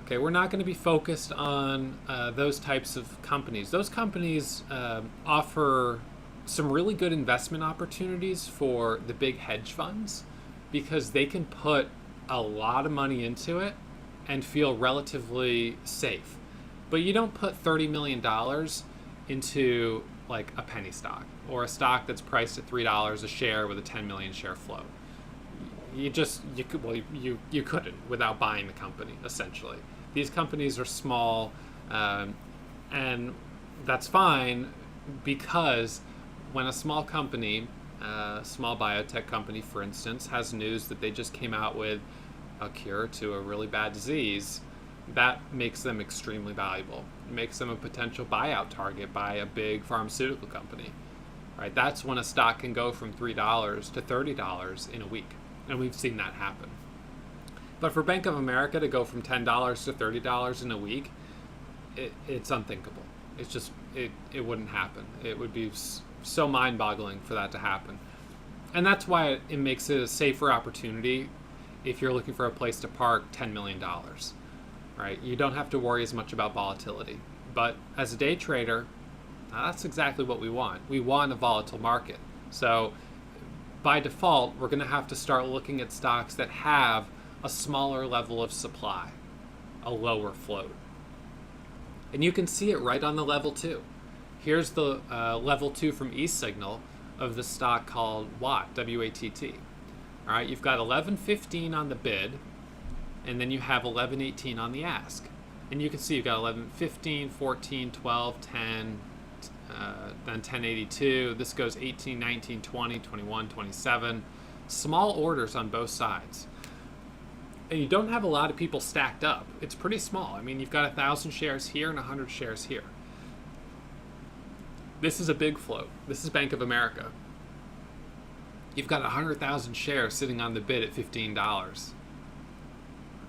Okay, we're not going to be focused on those types of companies. Those companies offer some really good investment opportunities for the big hedge funds because they can put a lot of money into it and feel relatively safe. But you don't put $30 million into like a penny stock or a stock that's priced at $3 a share with a 10 million share float. You couldn't without buying the company, essentially. These companies are small, and that's fine because when a small company, small biotech company, for instance, has news that they just came out with a cure to a really bad disease, that makes them extremely valuable. It makes them a potential buyout target by a big pharmaceutical company. Right? That's when a stock can go from $3 to $30 in a week, and we've seen that happen. But for Bank of America to go from $10 to $30 in a week, it's unthinkable. It's just, it wouldn't happen. It would be so mind-boggling for that to happen. And that's why it makes it a safer opportunity if you're looking for a place to park $10 million, right? You don't have to worry as much about volatility. But as a day trader, that's exactly what we want. We want a volatile market. So by default, we're going to have to start looking at stocks that have a smaller level of supply, a lower float. And you can see it right on the level 2. Here's the level 2 from eSignal of the stock called WATT, W-A-T-T. All right, you've got 11.15 on the bid, and then you have 11.18 on the ask. And you can see you've got 11.15, 14, 12, 10, then 10.82. This goes 18, 19, 20, 21, 27. Small orders on both sides. And you don't have a lot of people stacked up. It's pretty small. I mean, you've got 1,000 shares here and 100 shares here. This is a big float. This is Bank of America. You've got 100,000 shares sitting on the bid at $15.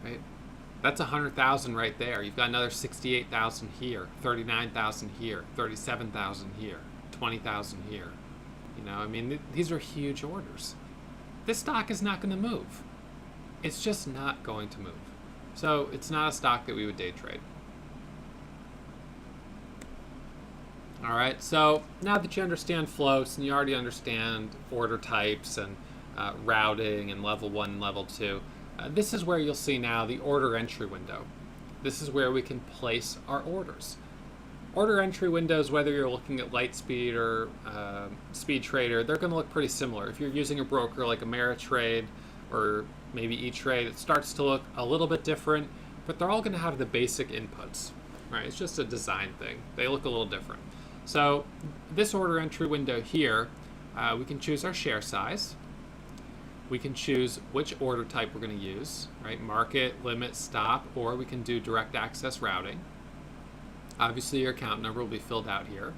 Right? That's 100,000 right there. You've got another 68,000 here, 39,000 here, 37,000 here, 20,000 here. You know, I mean, these are huge orders. This stock is not going to move. It's just not going to move. So it's not a stock that we would day trade. All right, so now that you understand floats and you already understand order types and routing and level 1 and level 2, this is where you'll see now the order entry window. This is where we can place our orders. Order entry windows, whether you're looking at Lightspeed or Speed Trader, they're going to look pretty similar. If you're using a broker like Ameritrade or maybe E-Trade, it starts to look a little bit different, but they're all going to have the basic inputs. Right? It's just a design thing. They look a little different. So this order entry window here, we can choose our share size. We can choose which order type we're going to use, right? Market, limit, stop, or we can do direct access routing. Obviously, your account number will be filled out here.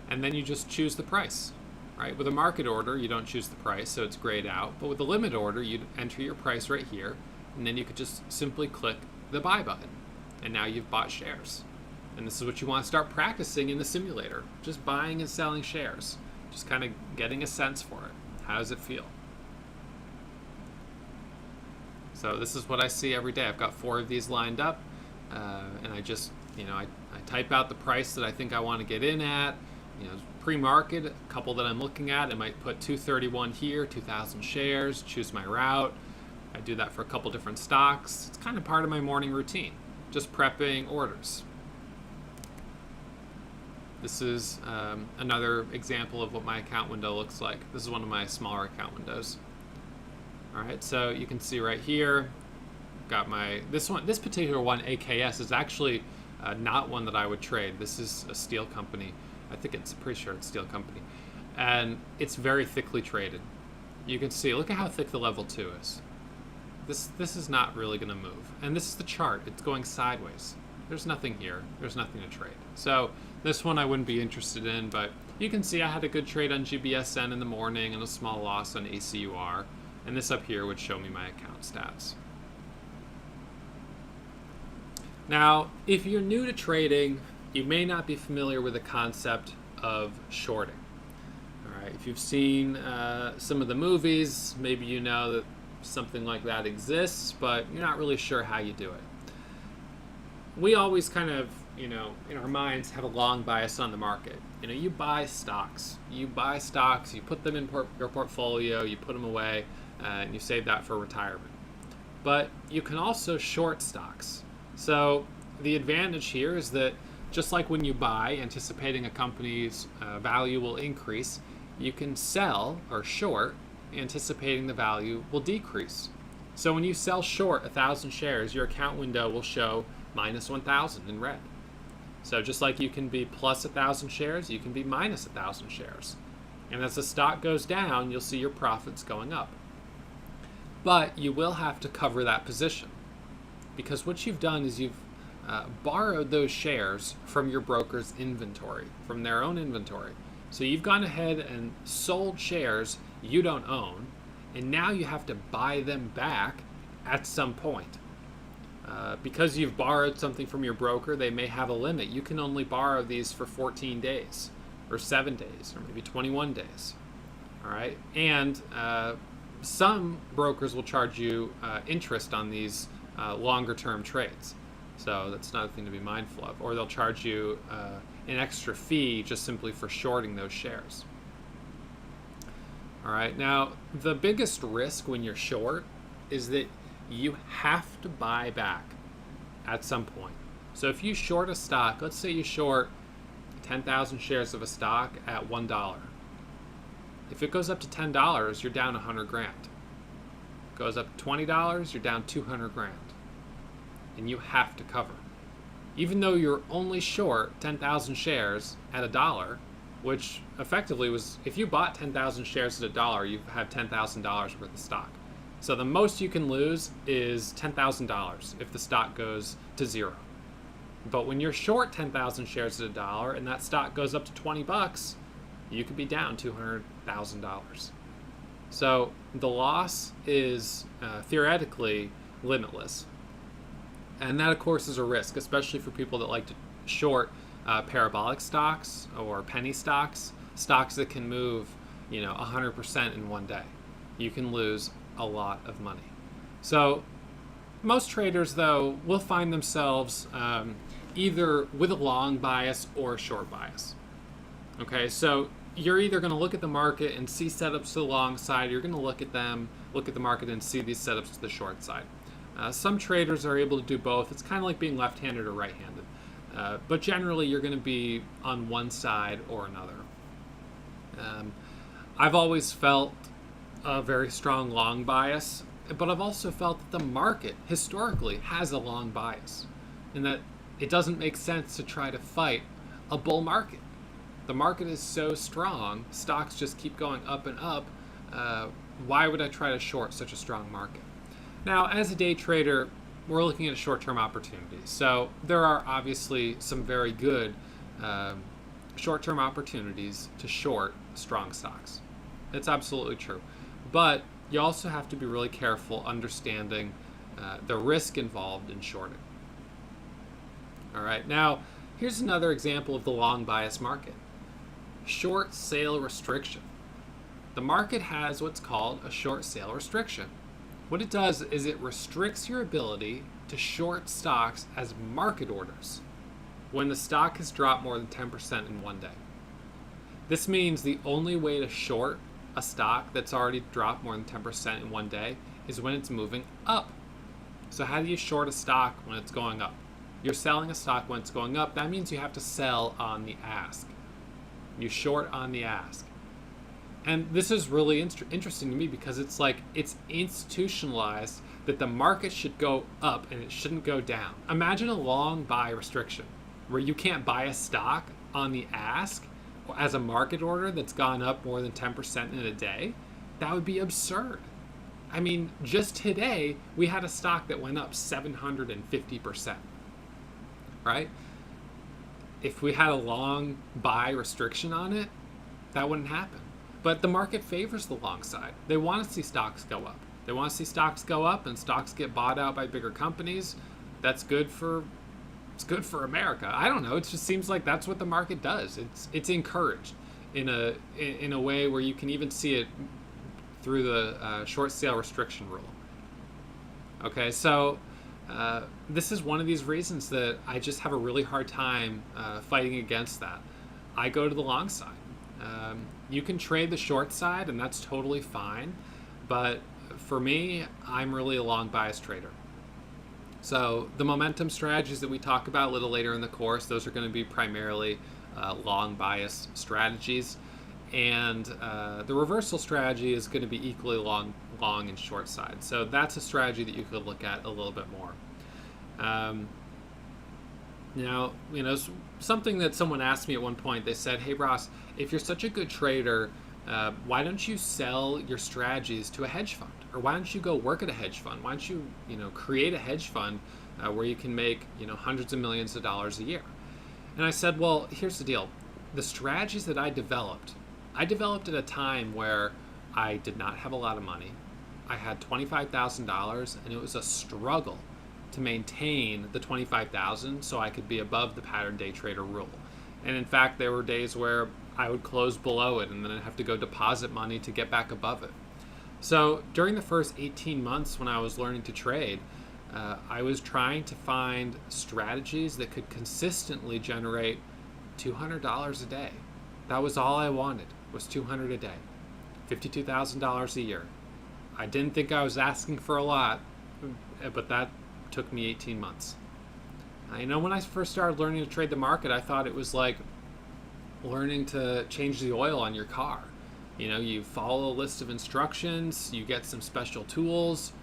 And then you just choose the price, right? With a market order, you don't choose the price, so it's grayed out. But with a limit order, you'd enter your price right here, and then you could just simply click the buy button. And now you've bought shares. And this is what you want to start practicing in the simulator, just buying and selling shares, just kind of getting a sense for it. How does it feel? So this is what I see every day. I've got 4 of these lined up, and I just, I type out the price that I think I want to get in at. Pre-market, a couple that I'm looking at, I might put 231 here, 2,000 shares, choose my route. I do that for a couple different stocks. It's kind of part of my morning routine, just prepping orders. This is another example of what my account window looks like. This is one of my smaller account windows. All right, so you can see right here, got this particular one, AKS, is actually not one that I would trade. This is a steel company. Pretty sure it's a steel company. And it's very thickly traded. You can see, look at how thick the level 2 is. This is not really gonna move. And this is the chart, it's going sideways. There's nothing here, there's nothing to trade. So this one I wouldn't be interested in, but you can see I had a good trade on GBSN in the morning and a small loss on ACUR. And this up here would show me my account stats. Now, if you're new to trading, you may not be familiar with the concept of shorting. All right, if you've seen some of the movies, maybe you know that something like that exists, but you're not really sure how you do it. We always kind of, in our minds have a long bias on the market. You buy stocks. You put them in your portfolio, you put them away, and you save that for retirement. But you can also short stocks. So the advantage here is that just like when you buy, anticipating a company's value will increase, you can sell or short, anticipating the value will decrease. So when you sell short 1,000 shares, your account window will show minus 1,000 in red. So just like you can be plus 1,000 shares, you can be minus 1,000 shares. And as the stock goes down, you'll see your profits going up. But you will have to cover that position, because what you've done is you've borrowed those shares from your broker's inventory, from their own inventory. So you've gone ahead and sold shares you don't own, and now you have to buy them back at some point. Because you've borrowed something from your broker, they may have a limit. You can only borrow these for 14 days, or 7 days, or maybe 21 days. All right, and some brokers will charge you interest on these longer-term trades. So that's another thing to be mindful of. Or they'll charge you an extra fee just simply for shorting those shares. All right, now the biggest risk when you're short is that you have to buy back at some point. So if you short a stock, let's say you short 10,000 shares of a stock at $1. If it goes up to $10, you're down 100 grand. If it goes up to $20, you're down 200 grand. And you have to cover. Even though you're only short 10,000 shares at $1, which effectively was, if you bought 10,000 shares at $1, you have $10,000 worth of stock. So the most you can lose is $10,000 if the stock goes to zero. But when you're short 10,000 shares at $1 and that stock goes up to $20, you could be down $200,000. So the loss is theoretically limitless. And that, of course, is a risk, especially for people that like to short parabolic stocks or penny stocks, stocks that can move, 100% in one day. You can lose a lot of money. So most traders, though, will find themselves either with a long bias or a short bias. Okay, so you're either going to look at the market and see setups to the long side, or you're going to look at the market and see these setups to the short side. Some traders are able to do both. It's kind of like being left-handed or right-handed. But generally, you're going to be on one side or another. I've always felt a very strong long bias, but I've also felt that the market historically has a long bias, and that it doesn't make sense to try to fight a bull market. The market is so strong, stocks just keep going up and up. Why would I try to short such a strong market? Now, as a day trader, we're looking at short-term opportunities. So there are obviously some very good short-term opportunities to short strong stocks. It's absolutely true. But you also have to be really careful understanding the risk involved in shorting. All right, now here's another example of the long bias market. Short sale restriction. The market has what's called a short sale restriction. What it does is it restricts your ability to short stocks as market orders when the stock has dropped more than 10% in one day. This means the only way to short a stock that's already dropped more than 10% in one day is when it's moving up. So how do you short a stock when it's going up? You're selling a stock when it's going up. That means you have to sell on the ask. You short on the ask. And this is really interesting to me because it's like it's institutionalized that the market should go up and it shouldn't go down. Imagine a long buy restriction where you can't buy a stock on the ask as a market order that's gone up more than 10% in a day. That would be absurd. I mean, just today we had a stock that went up 750%, right? If we had a long buy restriction on it, that wouldn't happen. But the market favors the long side. They want to see stocks go up. They want to see stocks go up and stocks get bought out by bigger companies. That's good for it's good for America. I don't know. It just seems like that's what the market does. It's encouraged in a way where you can even see it through the short sale restriction rule. Okay, so this is one of these reasons that I just have a really hard time fighting against that. I go to the long side. You can trade the short side, and that's totally fine. But for me, I'm really a long bias trader. So the momentum strategies that we talk about a little later in the course, those are going to be primarily long bias strategies. And the reversal strategy is going to be equally long and short side. So that's a strategy that you could look at a little bit more. Now, something that someone asked me at one point, they said, hey, Ross, if you're such a good trader, why don't you sell your strategies to a hedge fund? Or why don't you go work at a hedge fund? Why don't you, create a hedge fund where you can make, hundreds of millions of dollars a year? And I said, well, here's the deal. The strategies that I developed at a time where I did not have a lot of money. I had $25,000, and it was a struggle to maintain the $25,000 so I could be above the pattern day trader rule. And in fact, there were days where I would close below it and then I'd have to go deposit money to get back above it. So during the first 18 months when I was learning to trade, I was trying to find strategies that could consistently generate $200 a day. That was all I wanted, was $200 a day, $52,000 a year. I didn't think I was asking for a lot, but that took me 18 months. When I first started learning to trade the market, I thought it was like learning to change the oil on your car. You follow a list of instructions, you get some special tools,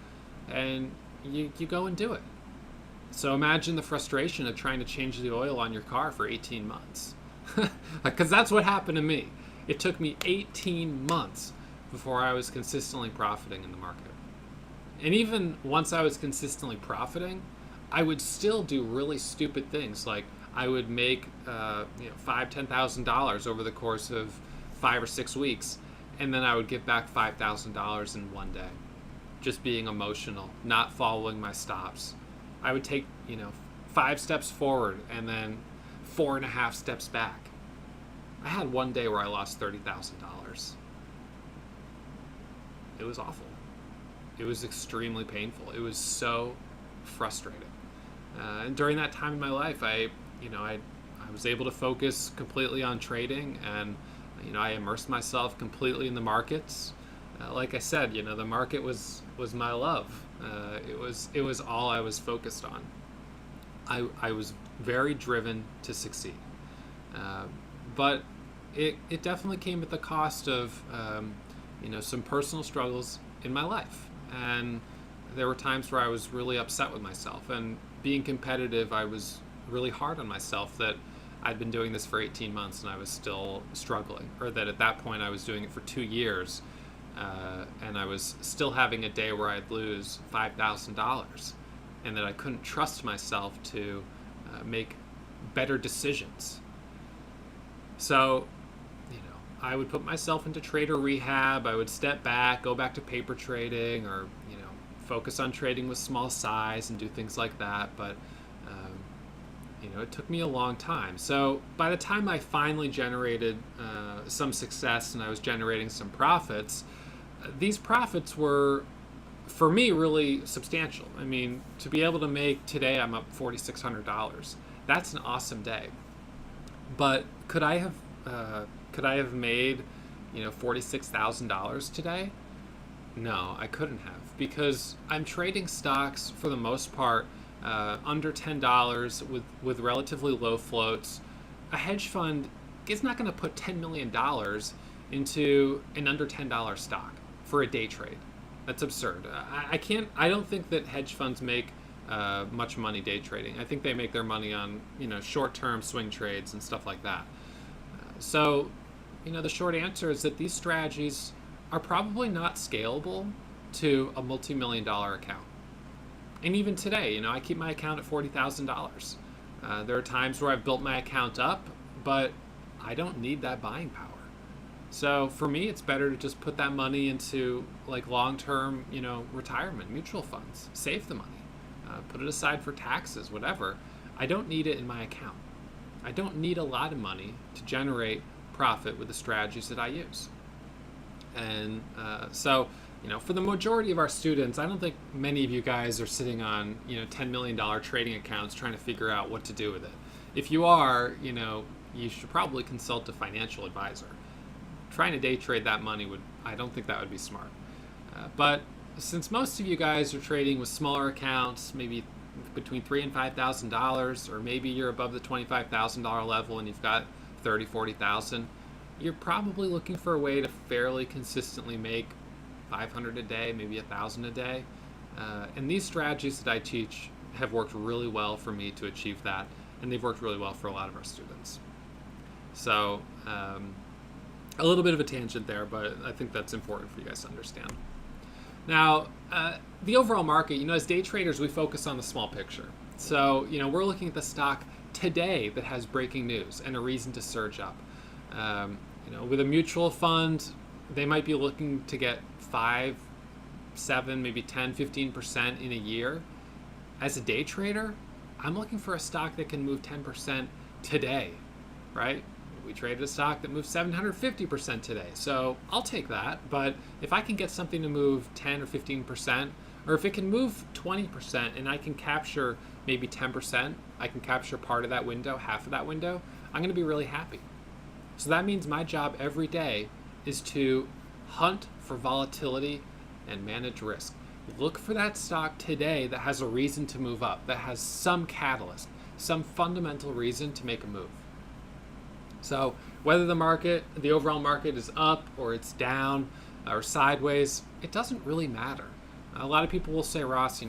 and you go and do it. So imagine the frustration of trying to change the oil on your car for 18 months. Because that's what happened to me. It took me 18 months before I was consistently profiting in the market. And even once I was consistently profiting, I would still do really stupid things. Like I would make $5,000-$10,000 over the course of 5 or 6 weeks, and then I would get back $5,000 in one day, just being emotional, not following my stops. I would take 5 steps forward and then 4.5 steps back. I had one day where I lost $30,000. It was awful. It was extremely painful. It was so frustrating. And during that time in my life, I was able to focus completely on trading, and I immersed myself completely in the markets. Like I said, the market was my love. It was all I was focused on. I was very driven to succeed, but it definitely came at the cost of some personal struggles in my life. And there were times where I was really upset with myself, and being competitive, I was really hard on myself that I'd been doing this for 18 months and I was still struggling, or that at that point I was doing it for 2 years and I was still having a day where I'd lose $5,000, and that I couldn't trust myself to make better decisions. So I would put myself into trader rehab. I would step back, go back to paper trading, or focus on trading with small size and do things like that. But it took me a long time. So by the time I finally generated some success and I was generating some profits, these profits were, for me, really substantial. I mean, to be able to make, today I'm up $4,600. That's an awesome day. But could I have made $46,000 today? No, I couldn't have, because I'm trading stocks for the most part under $10 with relatively low floats. A hedge fund is not going to put $10 million into an under $10 stock for a day trade. That's absurd. I don't think that hedge funds make much money day trading. I think they make their money on short-term swing trades and stuff like that. So the short answer is that these strategies are probably not scalable to a multi-million-dollar account. And even today, I keep my account at $40,000. There are times where I've built my account up, but I don't need that buying power. So for me, it's better to just put that money into like long-term, retirement, mutual funds, save the money, put it aside for taxes, whatever. I don't need it in my account. I don't need a lot of money to generate profit with the strategies that I use. And for the majority of our students, I don't think many of you guys are sitting on, $10 million trading accounts trying to figure out what to do with it. If you are, you should probably consult a financial advisor. Trying to day trade that money I don't think that would be smart. But since most of you guys are trading with smaller accounts, maybe between $3,000 and $5,000, or maybe you're above the $25,000 level and you've got 30, 40,000, you're probably looking for a way to fairly consistently make 500 a day, maybe 1,000 a day. And these strategies that I teach have worked really well for me to achieve that, and they've worked really well for a lot of our students. So a little bit of a tangent there, but I think that's important for you guys to understand. Now, the overall market, as day traders, we focus on the small picture. So, we're looking at the stock today that has breaking news and a reason to surge up. With a mutual fund, they might be looking to get 5, 7, maybe 10, 15% in a year. As a day trader, I'm looking for a stock that can move 10% today, right? We traded a stock that moved 750% today. So I'll take that. But if I can get something to move 10 or 15%, or if it can move 20% and I can capture maybe 10%, I can capture part of that window, half of that window, I'm going to be really happy. So that means my job every day is to hunt for volatility and manage risk. Look for that stock today that has a reason to move up, that has some catalyst, some fundamental reason to make a move. So whether the overall market is up or it's down or sideways, it doesn't really matter. A lot of people will say, Ross,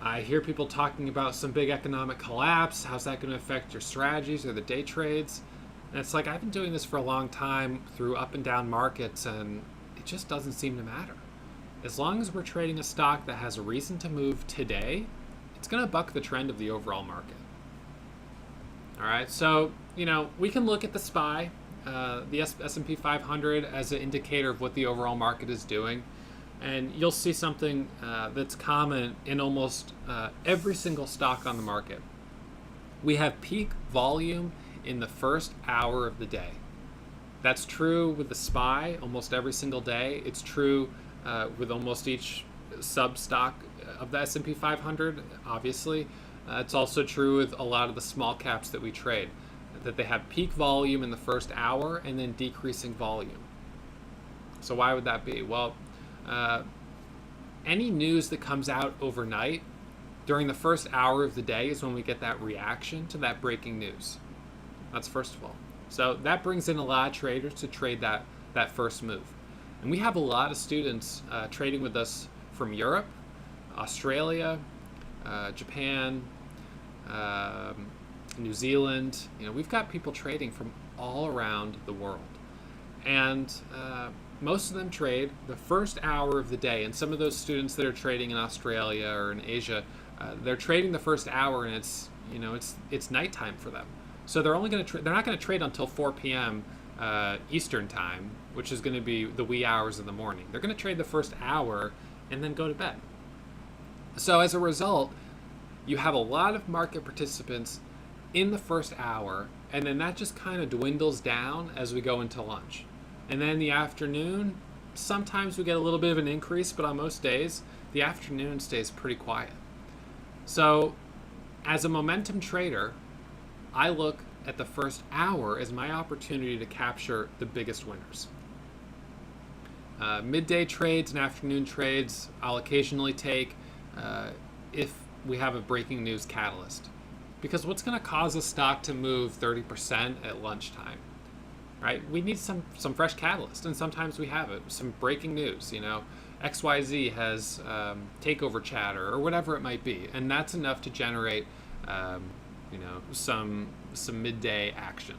I hear people talking about some big economic collapse. How's that going to affect your strategies or the day trades? And it's like, I've been doing this for a long time through up and down markets, and it just doesn't seem to matter. As long as we're trading a stock that has a reason to move today, it's going to buck the trend of the overall market. All right, so, we can look at the SPY, the S&P 500, as an indicator of what the overall market is doing. And you'll see something that's common in almost every single stock on the market. We have peak volume in the first hour of the day. That's true with the SPY almost every single day. It's true with almost each sub-stock of the S&P 500, obviously. It's also true with a lot of the small caps that we trade, that they have peak volume in the first hour and then decreasing volume. So why would that be? Well, any news that comes out overnight during the first hour of the day is when we get that reaction to that breaking news. That's first of all. So that brings in a lot of traders to trade that first move. And we have a lot of students trading with us from Europe, Australia, Japan, New Zealand. We've got people trading from all around the world. And most of them trade the first hour of the day. And some of those students that are trading in Australia or in Asia, they're trading the first hour, and it's nighttime for them. So they're not going to trade until 4 p.m. Eastern time, which is going to be the wee hours of the morning. They're going to trade the first hour and then go to bed. So as a result, you have a lot of market participants in the first hour, and then that just kind of dwindles down as we go into lunch. And then the afternoon, sometimes we get a little bit of an increase, but on most days, the afternoon stays pretty quiet. So as a momentum trader, I look at the first hour as my opportunity to capture the biggest winners. Midday trades and afternoon trades I'll occasionally take if we have a breaking news catalyst. Because what's going to cause a stock to move 30% at lunchtime? Right? We need some fresh catalyst, and sometimes we have it. Some breaking news, XYZ has takeover chatter or whatever it might be, and that's enough to generate some midday action.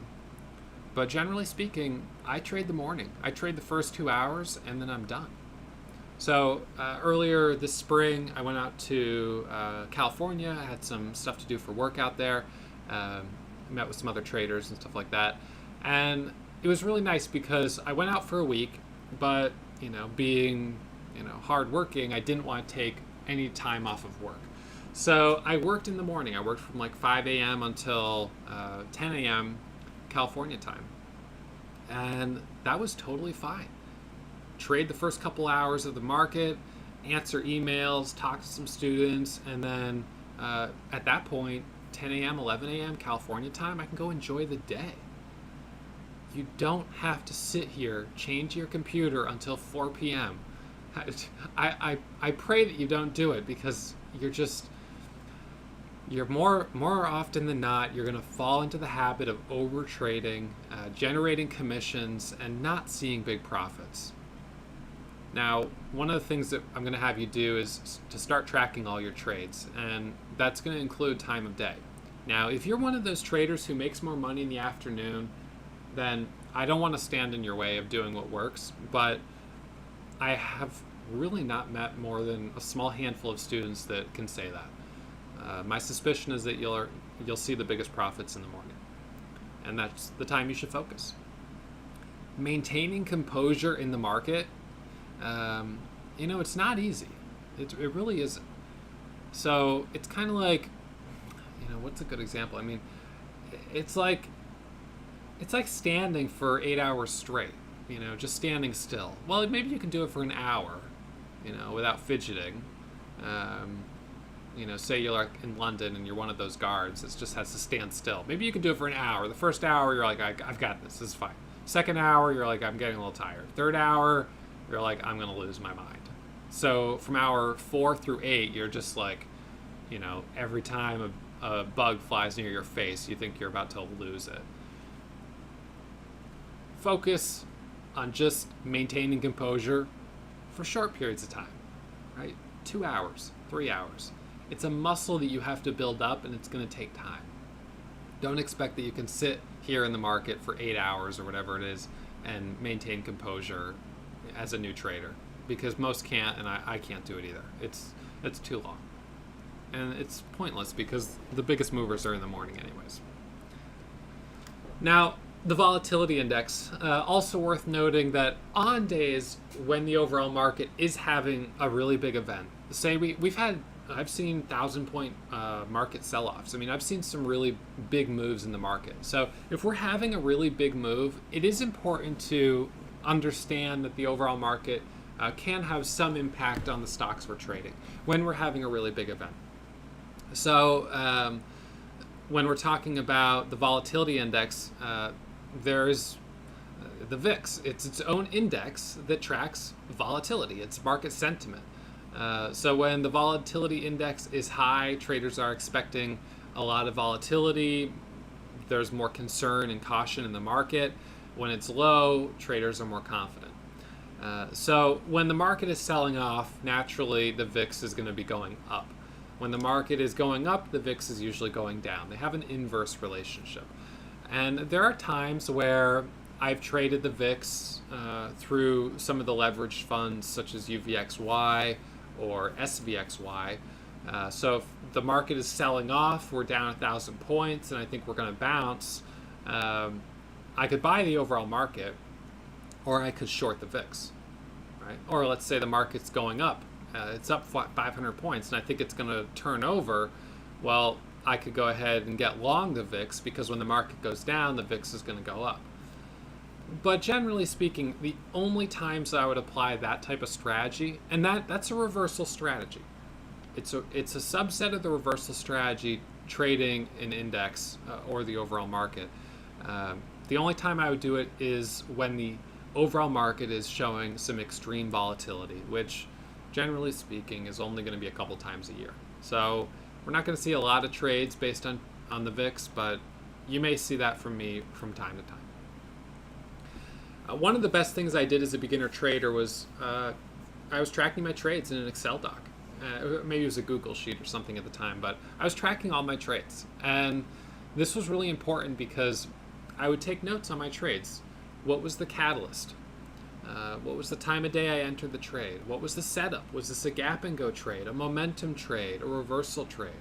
But generally speaking, I trade the morning. I trade the first 2 hours, and then I'm done. So earlier this spring, I went out to California. I had some stuff to do for work out there. Met with some other traders and stuff like that. And it was really nice because I went out for a week, but being hardworking, I didn't want to take any time off of work. So I worked in the morning. I worked from like 5 a.m. until 10 a.m. California time. And that was totally fine. Trade the first couple hours of the market, answer emails, talk to some students, and then at that point, 10 a.m., 11 a.m. California time, I can go enjoy the day. You don't have to sit here, change your computer until 4 p.m. I pray that you don't do it, because you're more often than not, you're going to fall into the habit of over trading, generating commissions, and not seeing big profits. Now, one of the things that I'm going to have you do is to start tracking all your trades, and that's going to include time of day. Now, if you're one of those traders who makes more money in the afternoon, then I don't want to stand in your way of doing what works, but I have really not met more than a small handful of students that can say that. My suspicion is that you'll see the biggest profits in the morning, and that's the time you should focus. Maintaining composure in the market, it's not easy. It really isn't. So it's kind of like, what's a good example? I mean, it's like standing for 8 hours straight, just standing still. Well, maybe you can do it for an hour, without fidgeting. Say you're like in London and you're one of those guards that just has to stand still. Maybe you can do it for an hour. The first hour, you're like, I've got this. This is fine. Second hour, you're like, I'm getting a little tired. Third hour, you're like, I'm going to lose my mind. So from hour 4 through 8, you're just like, every time a bug flies near your face, you think you're about to lose it. Focus on just maintaining composure for short periods of time, right? 2 hours, 3 hours. It's a muscle that you have to build up, and it's going to take time. Don't expect that you can sit here in the market for 8 hours or whatever it is and maintain composure as a new trader, because most can't, and I can't do it either. It's too long. And it's pointless because the biggest movers are in the morning anyways. Now, the volatility index, also worth noting that on days when the overall market is having a really big event, say I've seen 1,000-point market sell-offs. I mean, I've seen some really big moves in the market. So if we're having a really big move, it is important to understand that the overall market can have some impact on the stocks we're trading when we're having a really big event. So when we're talking about the volatility index, there's the VIX. It's its own index that tracks volatility. It's market sentiment. So when the volatility index is high, traders are expecting a lot of volatility. There's more concern and caution in the market. When it's low, traders are more confident. So when the market is selling off, naturally the VIX is going to be going up. When the market is going up, the VIX is usually going down. They have an inverse relationship. And there are times where I've traded the VIX through some of the leveraged funds such as UVXY or SVXY. So if the market is selling off, we're down 1,000 points, and I think we're going to bounce, I could buy the overall market, or I could short the VIX, right? Or let's say the market's going up. It's up 500 points, and I think it's going to turn over. Well, I could go ahead and get long the VIX, because when the market goes down, the VIX is going to go up. But generally speaking, the only times I would apply that type of strategy, and that's a reversal strategy. It's a subset of the reversal strategy, trading an index or the overall market. The only time I would do it is when the overall market is showing some extreme volatility, which generally speaking is only going to be a couple times a year. So we're not going to see a lot of trades based on the VIX, but you may see that from me from time to time. One of the best things I did as a beginner trader was I was tracking my trades in an Excel doc. Maybe it was a Google sheet or something at the time, but I was tracking all my trades. And this was really important because I would take notes on my trades. What was the catalyst? What was the time of day I entered the trade? What was the setup? Was this a gap and go trade, a momentum trade, a reversal trade?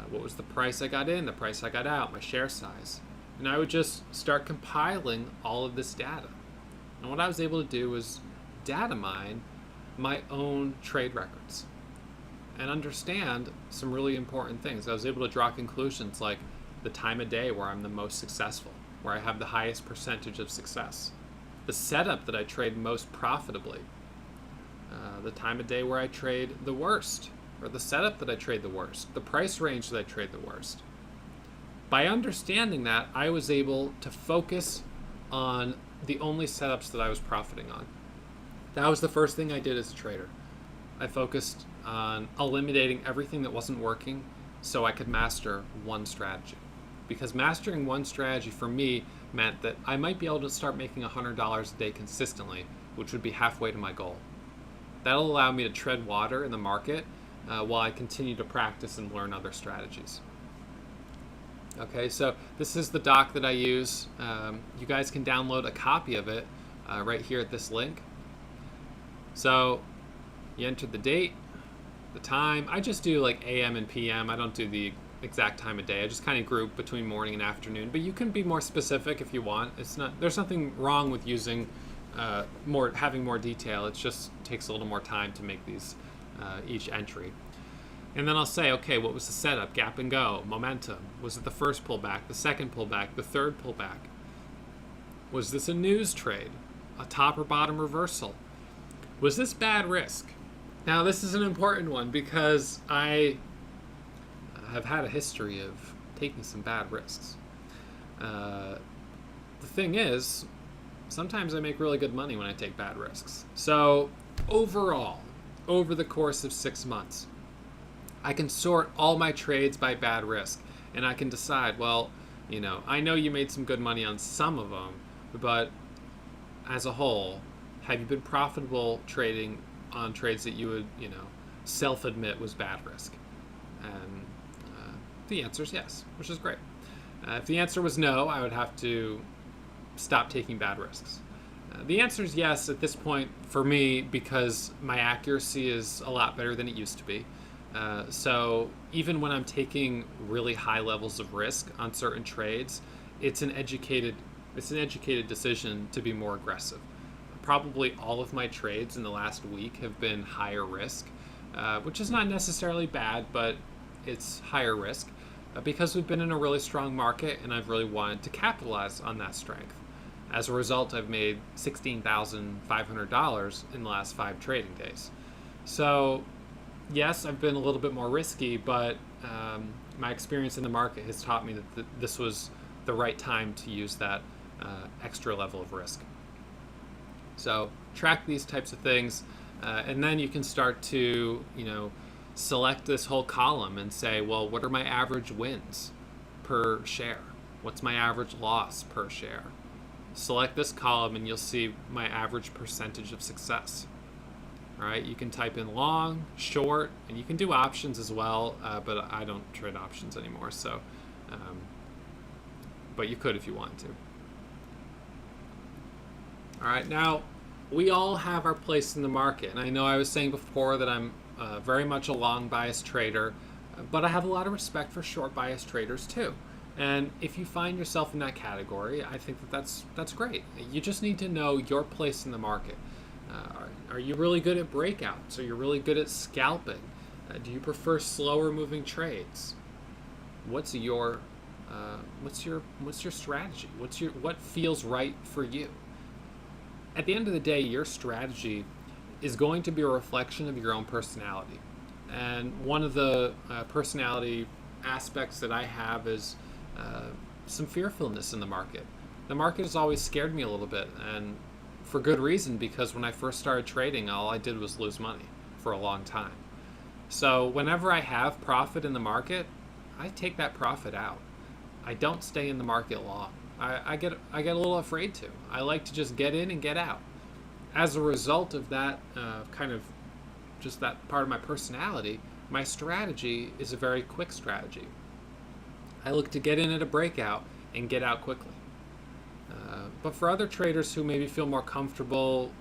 What was the price I got in, the price I got out, my share size? And I would just start compiling all of this data. And what I was able to do was data mine my own trade records. and understand some really important things. I was able to draw conclusions like the time of day where I'm the most successful, where I have the highest percentage of success, the setup that I trade most profitably, the time of day where I trade the worst, or the setup that I trade the worst, the price range that I trade the worst. By understanding that, I was able to focus on the only setups that I was profiting on. That was the first thing I did as a trader. I focused on eliminating everything that wasn't working so I could master one strategy. Because mastering one strategy for me meant that I might be able to start making $100 a day consistently, which would be halfway to my goal. That'll allow me to tread water in the market while I continue to practice and learn other strategies. Okay, so this is the doc that I use. You guys can download a copy of it right here at this link. So you enter the date, the time. I just do like AM and PM. I don't do the exact time of day. I just kind of group between morning and afternoon. But you can be more specific if you want. There's nothing wrong with using having more detail. It just takes a little more time to make these each entry. And then I'll say, okay, what was the setup? Gap and go, momentum. Was it the first pullback, the second pullback, the third pullback? Was this a news trade, a top or bottom reversal? Was this bad risk? Now, this is an important one because I have had a history of taking some bad risks. The thing is, sometimes I make really good money when I take bad risks. So overall, over the course of 6 months, I can sort all my trades by bad risk, and I can decide, well, I know you made some good money on some of them, but as a whole, have you been profitable trading on trades that you would, self-admit was bad risk? And the answer is yes, which is great. If the answer was no, I would have to stop taking bad risks. The answer is yes at this point for me because my accuracy is a lot better than it used to be. So even when I'm taking really high levels of risk on certain trades, it's an educated decision to be more aggressive. Probably all of my trades in the last week have been higher risk, which is not necessarily bad, but it's higher risk because we've been in a really strong market and I've really wanted to capitalize on that strength. As a result, I've made $16,500 in the last 5 trading days. So yes, I've been a little bit more risky, but my experience in the market has taught me that this was the right time to use that extra level of risk. So track these types of things, and then you can start to, select this whole column and say, well, what are my average wins per share? What's my average loss per share? Select this column and you'll see my average percentage of success. All right, you can type in long, short, and you can do options as well, but I don't trade options anymore, so, but you could if you want to. All right, now, we all have our place in the market, and I know I was saying before that I'm very much a long bias trader, but I have a lot of respect for short bias traders too. And if you find yourself in that category, I think that's great. You just need to know your place in the market. Are you really good at breakouts? Are you really good at scalping? Do you prefer slower moving trades? What's your strategy? What feels right for you? At the end of the day, your strategy is going to be a reflection of your own personality. And one of the personality aspects that I have is some fearfulness in the market. The market has always scared me a little bit, and for good reason, because when I first started trading, all I did was lose money for a long time. So whenever I have profit in the market, I take that profit out. I don't stay in the market long. I get a little afraid to. I like to just get in and get out. As a result of that kind of just that part of my personality, my strategy is a very quick strategy. I look to get in at a breakout and get out quickly. But for other traders who maybe feel more comfortable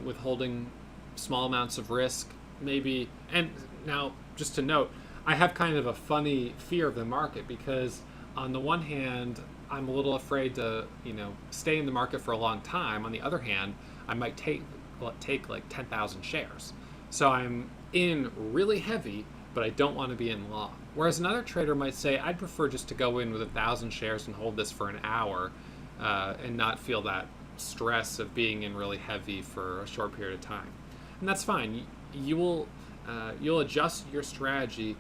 with holding small amounts of risk, maybe, and now just to note, I have kind of a funny fear of the market because on the one hand, I'm a little afraid to, stay in the market for a long time. On the other hand, I might take like 10,000 shares. So I'm in really heavy, but I don't want to be in long. Whereas another trader might say, I'd prefer just to go in with 1,000 shares and hold this for an hour and not feel that stress of being in really heavy for a short period of time. And that's fine. You'll adjust your strategy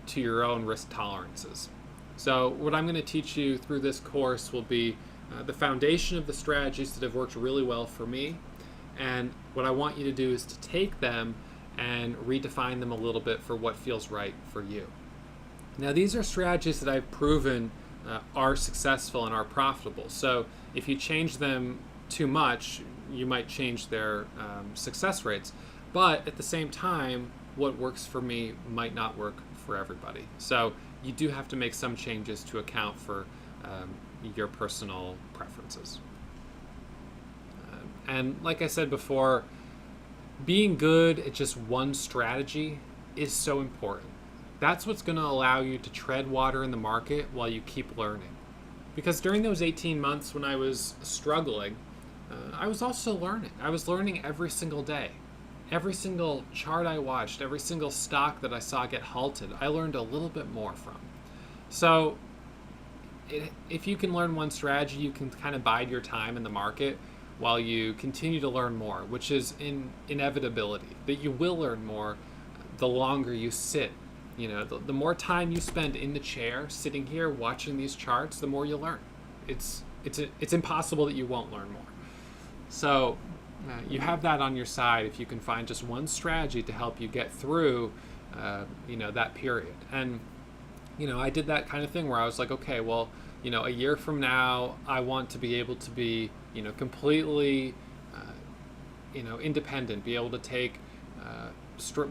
to your own risk tolerances. So what I'm going to teach you through this course will be the foundation of the strategies that have worked really well for me. And what I want you to do is to take them and redefine them a little bit for what feels right for you. Now, these are strategies that I've proven are successful and are profitable. So if you change them too much, you might change their success rates. But at the same time, what works for me might not work for everybody. So you do have to make some changes to account for your personal preferences. And like I said before, being good at just one strategy is so important. That's what's going to allow you to tread water in the market while you keep learning. Because during those 18 months when I was struggling, I was also learning. I was learning every single day. Every single chart I watched, every single stock that I saw get halted, I learned a little bit more from. So if you can learn one strategy, you can kind of bide your time in the market while you continue to learn more, which is in inevitability, that you will learn more the longer you sit. You know, the more time you spend in the chair, sitting here watching these charts, the more you learn. It's impossible that you won't learn more. So you have that on your side if you can find just one strategy to help you get through, that period. And, I did that kind of thing where I was like, okay, well, a year from now, I want to be able to be, completely, independent, be able to take,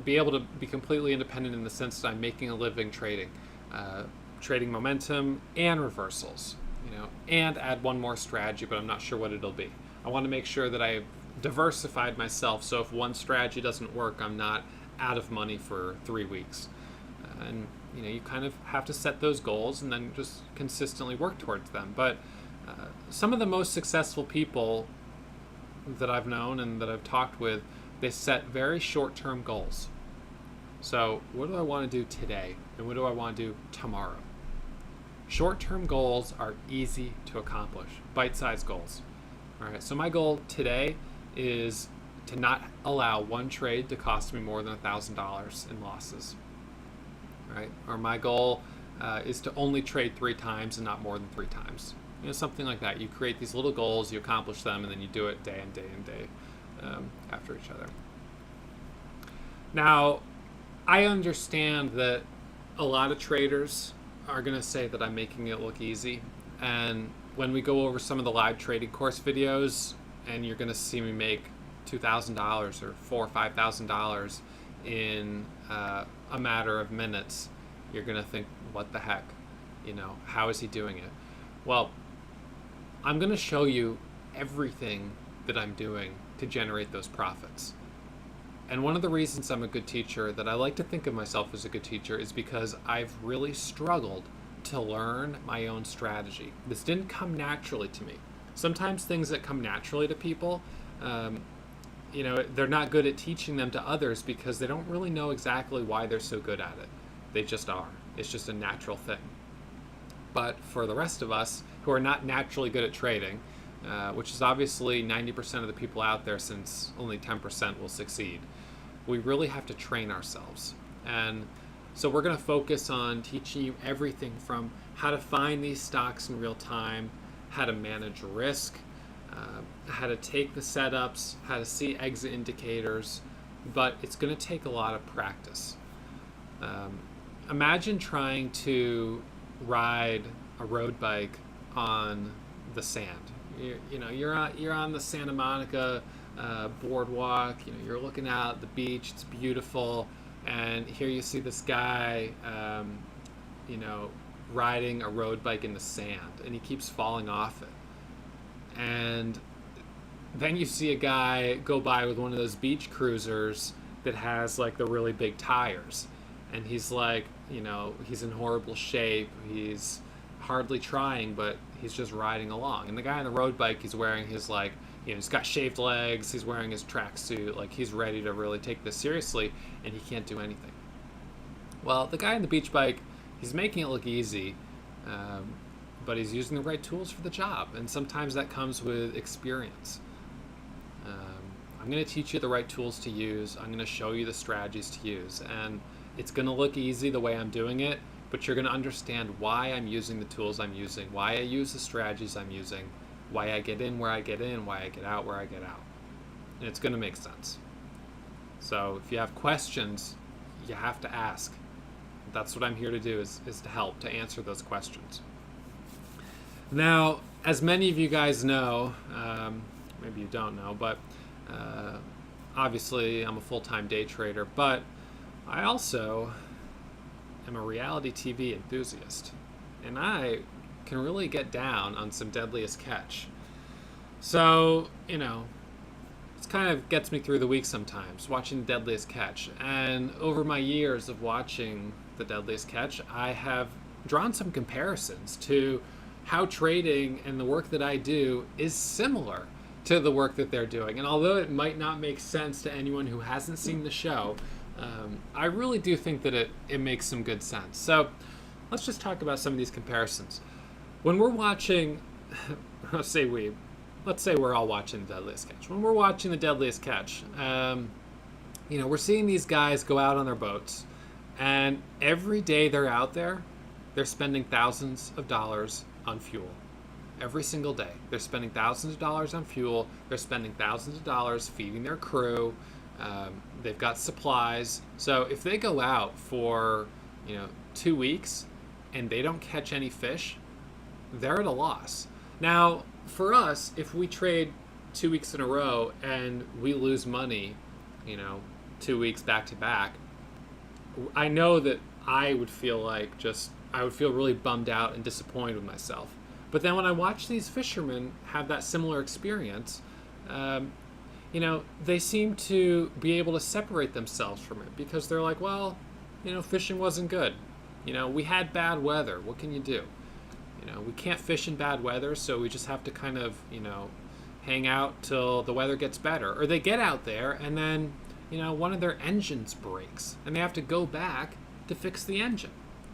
be able to be completely independent in the sense that I'm making a living trading momentum and reversals, and add one more strategy, but I'm not sure what it'll be. I want to make sure that I've diversified myself, so if one strategy doesn't work, I'm not out of money for 3 weeks. And you kind of have to set those goals and then just consistently work towards them. But some of the most successful people that I've known and that I've talked with, they set very short-term goals. So what do I want to do today, and what do I want to do tomorrow? Short-term goals are easy to accomplish, bite-sized goals. All right, so my goal today is to not allow one trade to cost me more than $1,000 in losses. Right? Or my goal is to only trade 3 times and not more than 3 times. Something like that. You create these little goals, you accomplish them, and then you do it day and day and day after each other. Now, I understand that a lot of traders are going to say that I'm making it look easy. And when we go over some of the live trading course videos, and you're going to see me make $2,000 or $4,000 or $5,000 in a matter of minutes, you're going to think, what the heck? How is he doing it? Well, I'm going to show you everything that I'm doing to generate those profits. And one of the reasons I'm a good teacher, that I like to think of myself as a good teacher, is because I've really struggled to learn my own strategy. This didn't come naturally to me. Sometimes things that come naturally to people, they're not good at teaching them to others because they don't really know exactly why they're so good at it. They just are. It's just a natural thing. But for the rest of us who are not naturally good at trading, which is obviously 90% of the people out there, since only 10% will succeed, we really have to train ourselves. And so we're going to focus on teaching you everything from how to find these stocks in real time, how to manage risk, how to take the setups, how to see exit indicators, but it's going to take a lot of practice. Imagine trying to ride a road bike on the sand. You're on the Santa Monica boardwalk. You're looking out at the beach. It's beautiful, and here you see this guy, riding a road bike in the sand, and he keeps falling off it. And then you see a guy go by with one of those beach cruisers that has like the really big tires, and he's like, he's in horrible shape. He's hardly trying, but he's just riding along. And the guy on the road bike, he's wearing his he's got shaved legs. He's wearing his tracksuit. Like, he's ready to really take this seriously, and he can't do anything. Well, the guy on the beach bike, he's making it look easy, um, but he's using the right tools for the job, and sometimes that comes with experience. I'm going to teach you the right tools to use. I'm going to show you the strategies to use, and it's going to look easy the way I'm doing it, but you're going to understand why I'm using the tools I'm using, why I use the strategies I'm using, why I get in where I get in, why I get out where I get out. And it's going to make sense. So if you have questions, you have to ask. That's what I'm here to do, is to help, to answer those questions. Now, as many of you guys know, maybe you don't know, but obviously I'm a full-time day trader, but I also am a reality TV enthusiast, and I can really get down on some Deadliest Catch. So, it kind of gets me through the week sometimes, watching Deadliest Catch. And over my years of watching the Deadliest Catch, I have drawn some comparisons to how trading and the work that I do is similar to the work that they're doing. And although it might not make sense to anyone who hasn't seen the show, I really do think that it makes some good sense. So let's just talk about some of these comparisons. When we're watching, let's say we're all watching the Deadliest Catch. When we're watching the Deadliest Catch, we're seeing these guys go out on their boats, and every day they're out there, they're spending thousands of dollars on fuel. Every single day. They're spending thousands of dollars on fuel. They're spending thousands of dollars feeding their crew. They've got supplies. So if they go out for 2 weeks and they don't catch any fish, they're at a loss. Now, for us, if we trade 2 weeks in a row and we lose money, 2 weeks back to back, I know that I would feel really bummed out and disappointed with myself. But then when I watch these fishermen have that similar experience, they seem to be able to separate themselves from it, because they're like, well, fishing wasn't good. We had bad weather. What can you do? We can't fish in bad weather, so we just have to kind of, hang out till the weather gets better. Or they get out there and then, one of their engines breaks and they have to go back to fix the engine.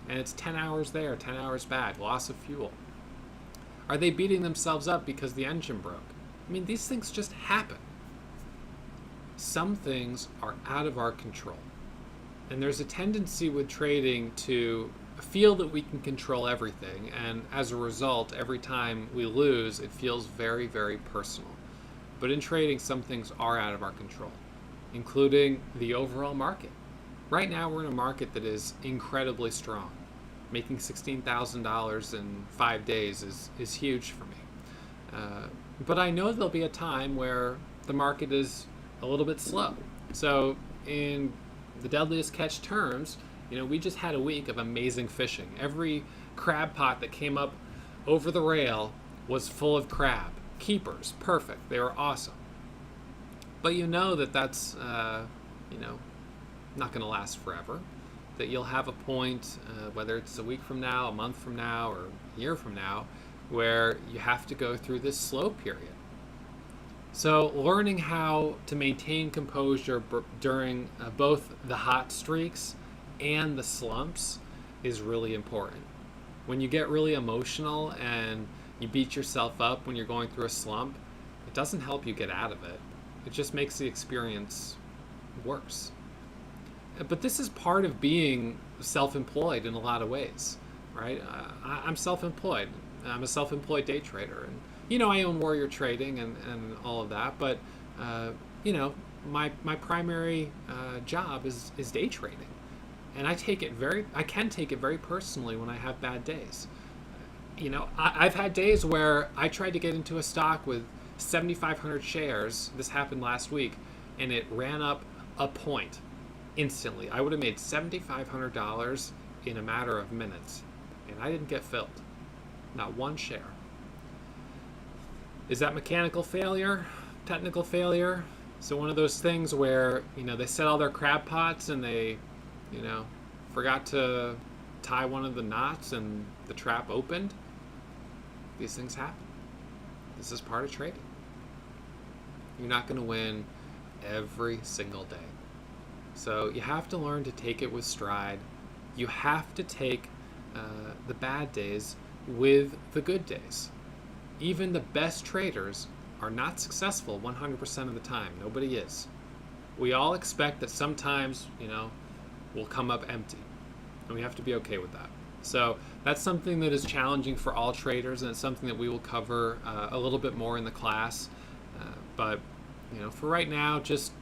And it's 10 hours there, 10 hours back, loss of fuel. Are they beating themselves up because the engine broke? I mean, these things just happen. Some things are out of our control. And there's a tendency with trading to feel that we can control everything, and as a result, every time we lose, it feels very, very personal. But in trading, some things are out of our control, including the overall market. Right now, we're in a market that is incredibly strong. Making $16,000 in 5 days is huge for me. But I know there'll be a time where the market is a little bit slow. So in the Deadliest Catch terms, we just had a week of amazing fishing. Every crab pot that came up over the rail was full of crab. Keepers, perfect. They were awesome. But that's, not going to last forever. That you'll have a point, whether it's a week from now, a month from now, or a year from now, where you have to go through this slow period. So learning how to maintain composure during both the hot streaks and the slumps is really important. When you get really emotional and you beat yourself up when you're going through a slump, it doesn't help you get out of it. It just makes the experience worse. But this is part of being self-employed in a lot of ways, right? I'm self-employed. I'm a self-employed day trader. And, I own Warrior Trading and all of that. But, my primary job is day trading. And I can take it very personally when I have bad days. I've had days where I tried to get into a stock with 7,500 shares. This happened last week, and it ran up a point instantly. I would have made $7,500 in a matter of minutes, and I didn't get filled. Not one share. Is that mechanical failure? Technical failure? So one of those things where, they set all their crab pots and they, forgot to tie one of the knots and the trap opened? These things happen. This is part of trading. You're not going to win every single day. So you have to learn to take it with stride, you have to take the bad days with the good days. Even the best traders are not successful 100% of the time. Nobody is. We all expect that sometimes, we'll come up empty, and we have to be okay with that. So that's something that is challenging for all traders, and it's something that we will cover a little bit more in the class. But for right now, just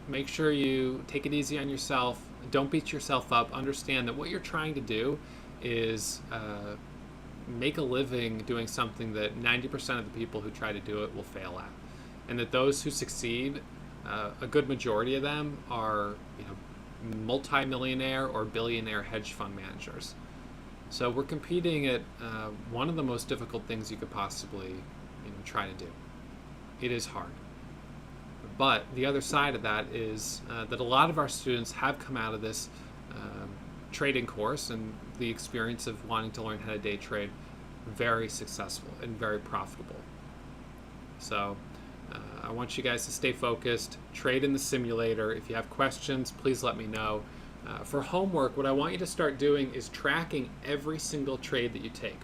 make sure you take it easy on yourself. Don't beat yourself up. Understand that what you're trying to do is make a living doing something that 90% of the people who try to do it will fail at, and that those who succeed, a good majority of them are multi-millionaire or billionaire hedge fund managers. So we're competing at one of the most difficult things you could possibly try to do. It is hard. But the other side of that is that a lot of our students have come out of this trading course and the experience of wanting to learn how to day trade very successful and very profitable. So I want you guys to stay focused, trade in the simulator. If you have questions, please let me know. For homework, what I want you to start doing is tracking every single trade that you take.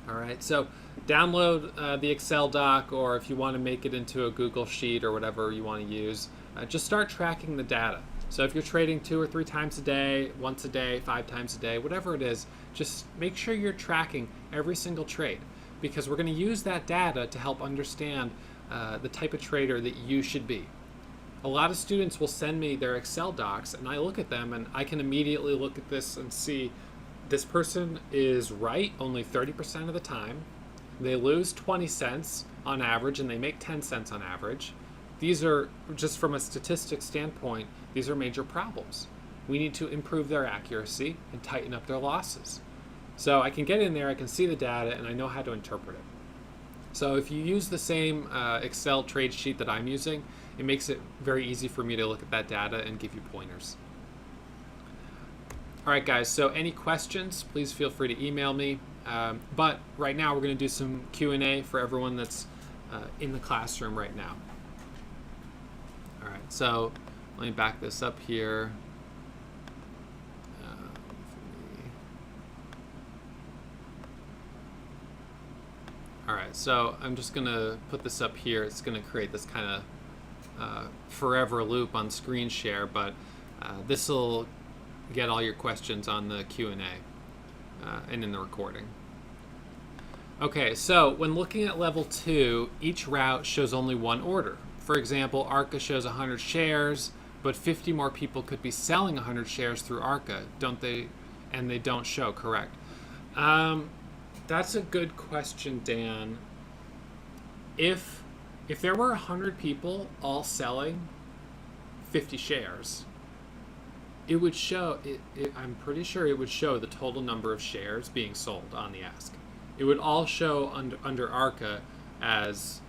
All right, so download the Excel doc, or if you want to make it into a Google Sheet or whatever you want to use, just start tracking the data. So if you're trading 2 or 3 times a day, once a day, 5 times a day, whatever it is, just make sure you're tracking every single trade, because we're going to use that data to help understand the type of trader that you should be. A lot of students will send me their Excel docs, and I look at them and I can immediately look at this and see this person is right only 30% of the time. They lose 20 cents on average and they make 10 cents on average. These are, just from a statistics standpoint, these are major problems. We need to improve their accuracy and tighten up their losses. So I can get in there, I can see the data, and I know how to interpret it. So if you use the same Excel trade sheet that I'm using, it makes it very easy for me to look at that data and give you pointers. All right, guys, so any questions, please feel free to email me. But right now we're going to do some Q&A for everyone that's in the classroom right now. All right, so let me back this up here. All right, so I'm just going to put this up here. It's going to create this kind of forever loop on screen share, but this will get all your questions on the Q&A and in the recording. Okay, so when looking at level 2, each route shows only one order. For example, ARCA shows 100 shares, but 50 more people could be selling 100 shares through ARCA, don't they? And they don't show, correct? That's a good question, Dan. If there were 100 people all selling 50 shares, it would show, I'm pretty sure it would show the total number of shares being sold on the ask. It would all show under ARCA as,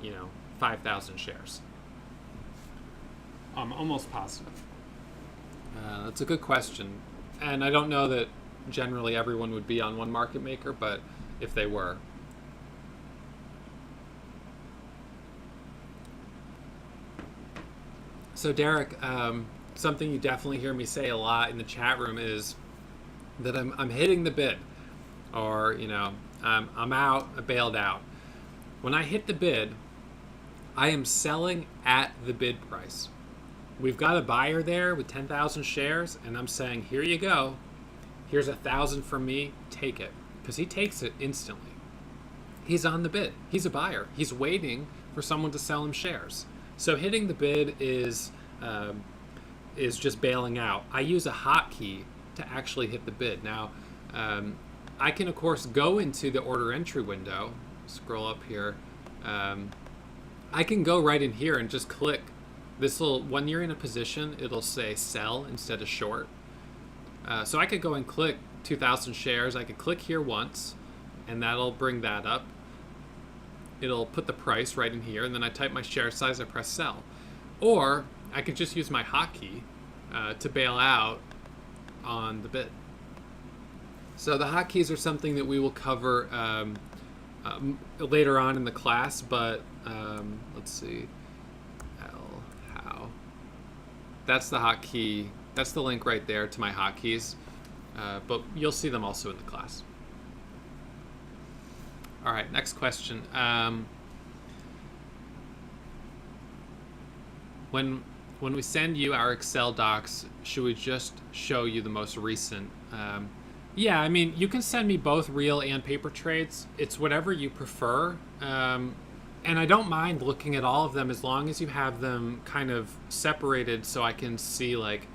5,000 shares. I'm almost positive. That's a good question. And I don't know that generally everyone would be on one market maker, but if they were. So Derek, something you definitely hear me say a lot in the chat room is that I'm hitting the bid, or I'm out, I bailed out. When I hit the bid, I am selling at the bid price. We've got a buyer there with 10,000 shares, and I'm saying, here you go. Here's 1,000 from me, take it. Because he takes it instantly. He's on the bid. He's a buyer. He's waiting for someone to sell him shares. So hitting the bid is just bailing out. I use a hotkey to actually hit the bid. Now, I can, of course, go into the order entry window, scroll up here. I can go right in here and just click. When you're in a position, it'll say sell instead of short. So I could go and click 2,000 shares. I could click here once, and that'll bring that up. It'll put the price right in here, and then I type my share size, I press sell. Or I could just use my hotkey to bail out on the bid. So the hotkeys are something that we will cover later on in the class, but let's see. How? That's the hotkey. That's the link right there to my hotkeys. but you'll see them also in the class. All right, next question. When we send you our Excel docs, should we just show you the most recent? Yeah, I mean, you can send me both real and paper trades. It's whatever you prefer. And I don't mind looking at all of them as long as you have them kind of separated so I can see, like,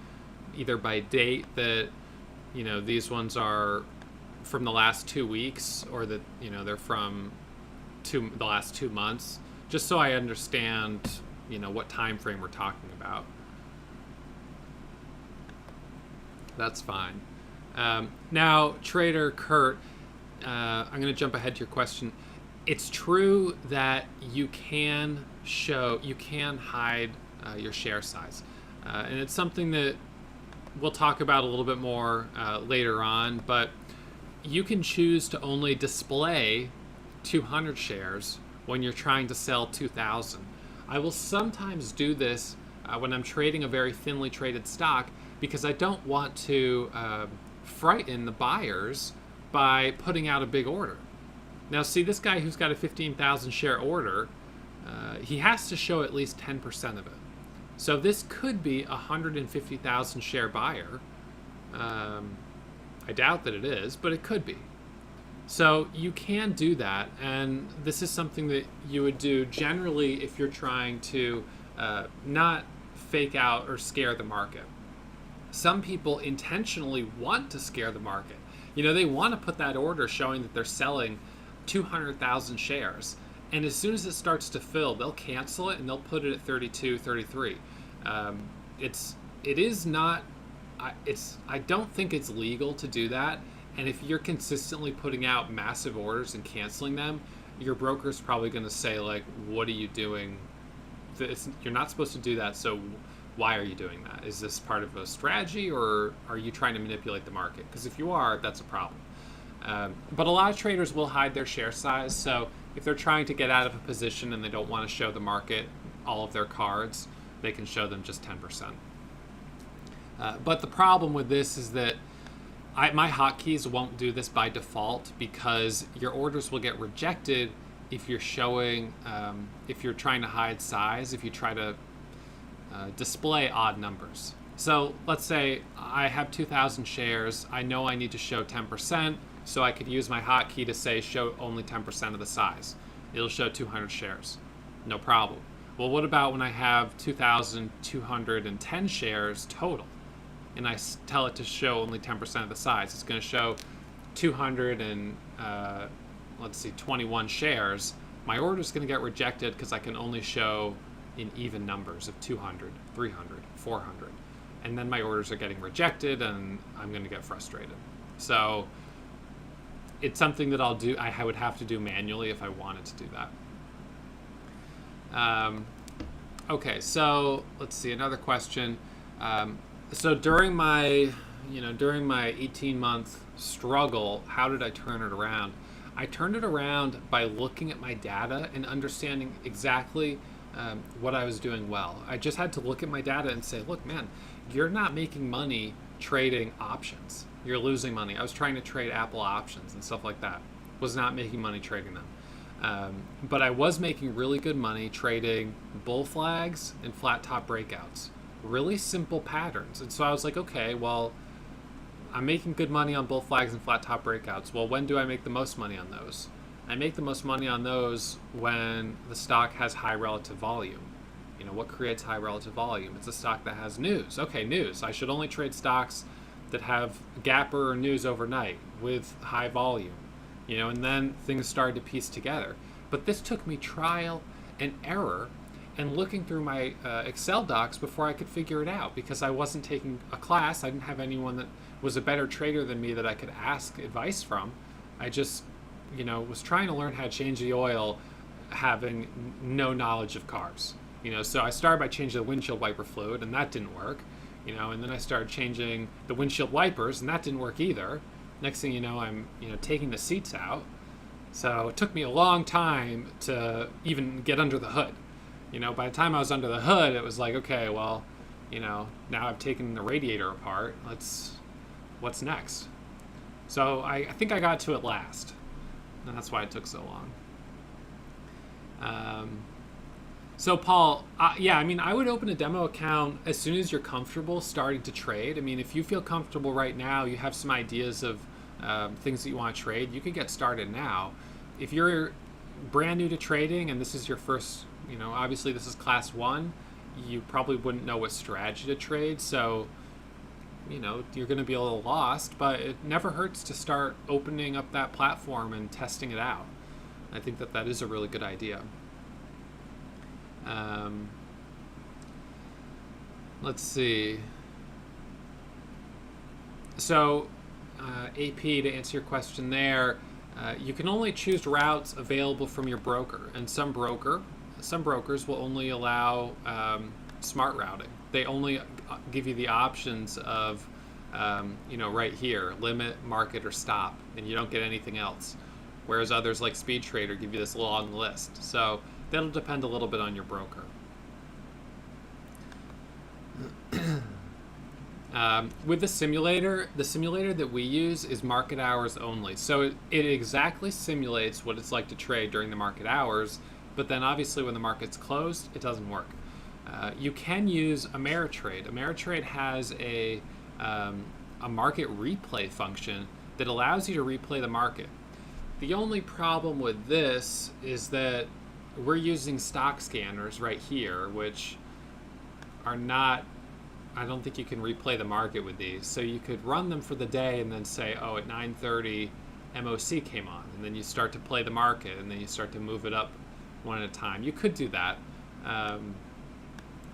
either by date that, these ones are from the last 2 weeks, or that, they're from the last 2 months, just so I understand, what time frame we're talking about. That's fine. Now, Trader Kurt, I'm going to jump ahead to your question. It's true that you can hide your share size. And it's something that we'll talk about a little bit more later on, but you can choose to only display 200 shares when you're trying to sell 2,000. I will sometimes do this when I'm trading a very thinly traded stock because I don't want to frighten the buyers by putting out a big order. Now, see, this guy who's got a 15,000 share order, he has to show at least 10% of it. So this could be a 150,000 share buyer. I doubt that it is, but it could be. So you can do that, and this is something that you would do generally if you're trying to not fake out or scare the market. Some people intentionally want to scare the market. They want to put that order showing that they're selling 200,000 shares, and as soon as it starts to fill, they'll cancel it and they'll put it at 32, 33. I don't think it's legal to do that, and if you're consistently putting out massive orders and canceling them, your broker's probably going to say, like, what are you doing? You're not supposed to do that, so why are you doing that? Is this part of a strategy, or are you trying to manipulate the market? Because if you are, that's a problem. But a lot of traders will hide their share size, so if they're trying to get out of a position and they don't want to show the market all of their cards, they can show them just 10%. But the problem with this is that my hotkeys won't do this by default, because your orders will get rejected if you're showing, if you're trying to hide size, if you try to display odd numbers. So let's say I have 2,000 shares. I know I need to show 10%, so I could use my hotkey to say show only 10% of the size. It'll show 200 shares. No problem. Well, what about when I have 2,210 shares total, and I tell it to show only 10% of the size? It's going to show 21 shares. My order is going to get rejected because I can only show in even numbers of 200, 300, 400. And then my orders are getting rejected, and I'm going to get frustrated. So it's something that I'll do. I would have to do manually if I wanted to do that. Okay, so let's see, another question. So during my 18-month struggle, how did I turn it around? I turned it around by looking at my data and understanding exactly what I was doing well. I just had to look at my data and say, look, man, you're not making money trading options. You're losing money. I was trying to trade Apple options and stuff like that. Was not making money trading them. But I was making really good money trading bull flags and flat top breakouts. Really simple patterns. And so I was like, okay, well, I'm making good money on bull flags and flat top breakouts. Well, when do I make the most money on those? I make the most money on those when the stock has high relative volume. What creates high relative volume? It's a stock that has news. Okay, news. I should only trade stocks that have gapper or news overnight with high volume. And then things started to piece together. But this took me trial and error and looking through my Excel docs before I could figure it out, because I wasn't taking a class. I didn't have anyone that was a better trader than me that I could ask advice from. I just, was trying to learn how to change the oil, having no knowledge of cars. So I started by changing the windshield wiper fluid, and that didn't work. And then I started changing the windshield wipers, and that didn't work either. Next thing you know, I'm, taking the seats out. So it took me a long time to even get under the hood. By the time I was under the hood, it was like, okay, well, now I've taken the radiator apart. What's next? So I think I got to it last, and that's why it took so long. So Paul, yeah, I mean, I would open a demo account as soon as you're comfortable starting to trade. I mean, if you feel comfortable right now, you have some ideas of things that you want to trade, you could get started now. If you're brand new to trading and this is your first, obviously this is class 1, you probably wouldn't know what strategy to trade, so you're going to be a little lost, but it never hurts to start opening up that platform and testing it out. I think that is a really good idea. Let's see. So, AP, to answer your question there, you can only choose routes available from your broker, and some brokers will only allow smart routing. They only give you the options of, right here, limit, market, or stop, and you don't get anything else. Whereas others like SpeedTrader give you this long list. So that'll depend a little bit on your broker. With the simulator that we use is market hours only. So it exactly simulates what it's like to trade during the market hours, but then obviously when the market's closed, it doesn't work. You can use Ameritrade. Ameritrade has a market replay function that allows you to replay the market. The only problem with this is that we're using stock scanners right here, which are not, I don't think you can replay the market with these. So you could run them for the day and then say, oh, at 9:30 MOC came on, and then you start to play the market, and then you start to move it up one at a time. You could do that.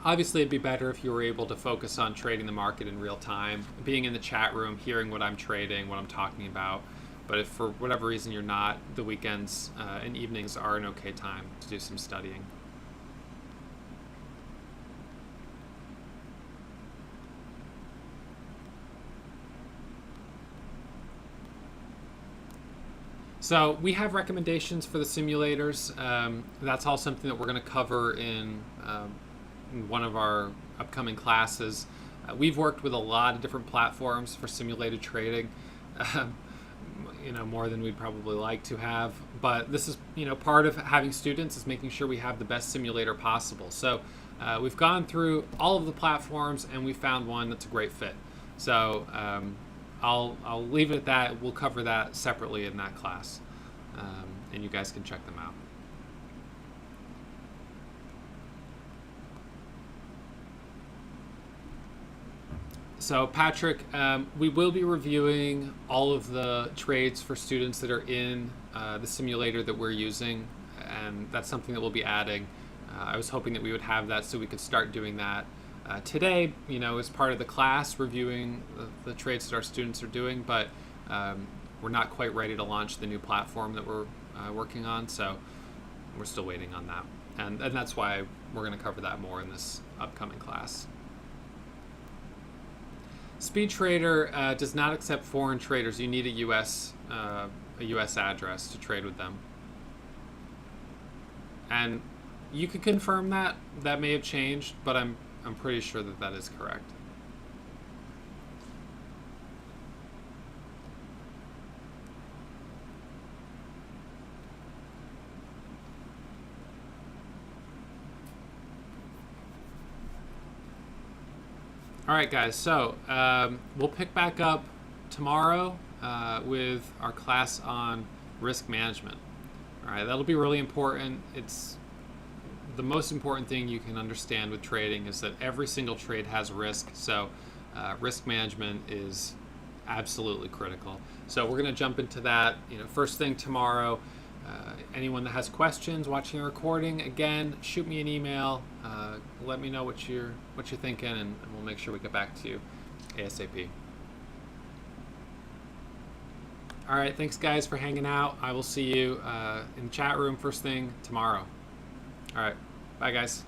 Obviously, it'd be better if you were able to focus on trading the market in real time, being in the chat room, hearing what I'm trading, what I'm talking about. But if for whatever reason you're not, the weekends and evenings are an okay time to do some studying. So we have recommendations for the simulators. That's all something that we're going to cover in one of our upcoming classes. We've worked with a lot of different platforms for simulated trading, more than we'd probably like to have. But this is, part of having students is making sure we have the best simulator possible. So we've gone through all of the platforms and we found one that's a great fit. So I'll leave it at that. We'll cover that separately in that class, and you guys can check them out. So Patrick, we will be reviewing all of the trades for students that are in the simulator that we're using, and that's something that we'll be adding. I was hoping that we would have that so we could start doing that today, as part of the class, reviewing the trades that our students are doing, but we're not quite ready to launch the new platform that we're working on, so we're still waiting on that. And that's why we're going to cover that more in this upcoming class. SpeedTrader does not accept foreign traders. You need a U.S. address to trade with them. And you could confirm that. That may have changed, but I'm pretty sure that is correct. All right, guys, so we'll pick back up tomorrow with our class on risk management. All right, that'll be really important. It's the most important thing you can understand with trading is that every single trade has risk, so risk management is absolutely critical. So we're going to jump into that first thing tomorrow. Anyone that has questions watching the recording, again, shoot me an email. Let me know what you're thinking, and we'll make sure we get back to you ASAP. All right, thanks guys for hanging out. I will see you in the chat room first thing tomorrow. All right, bye guys.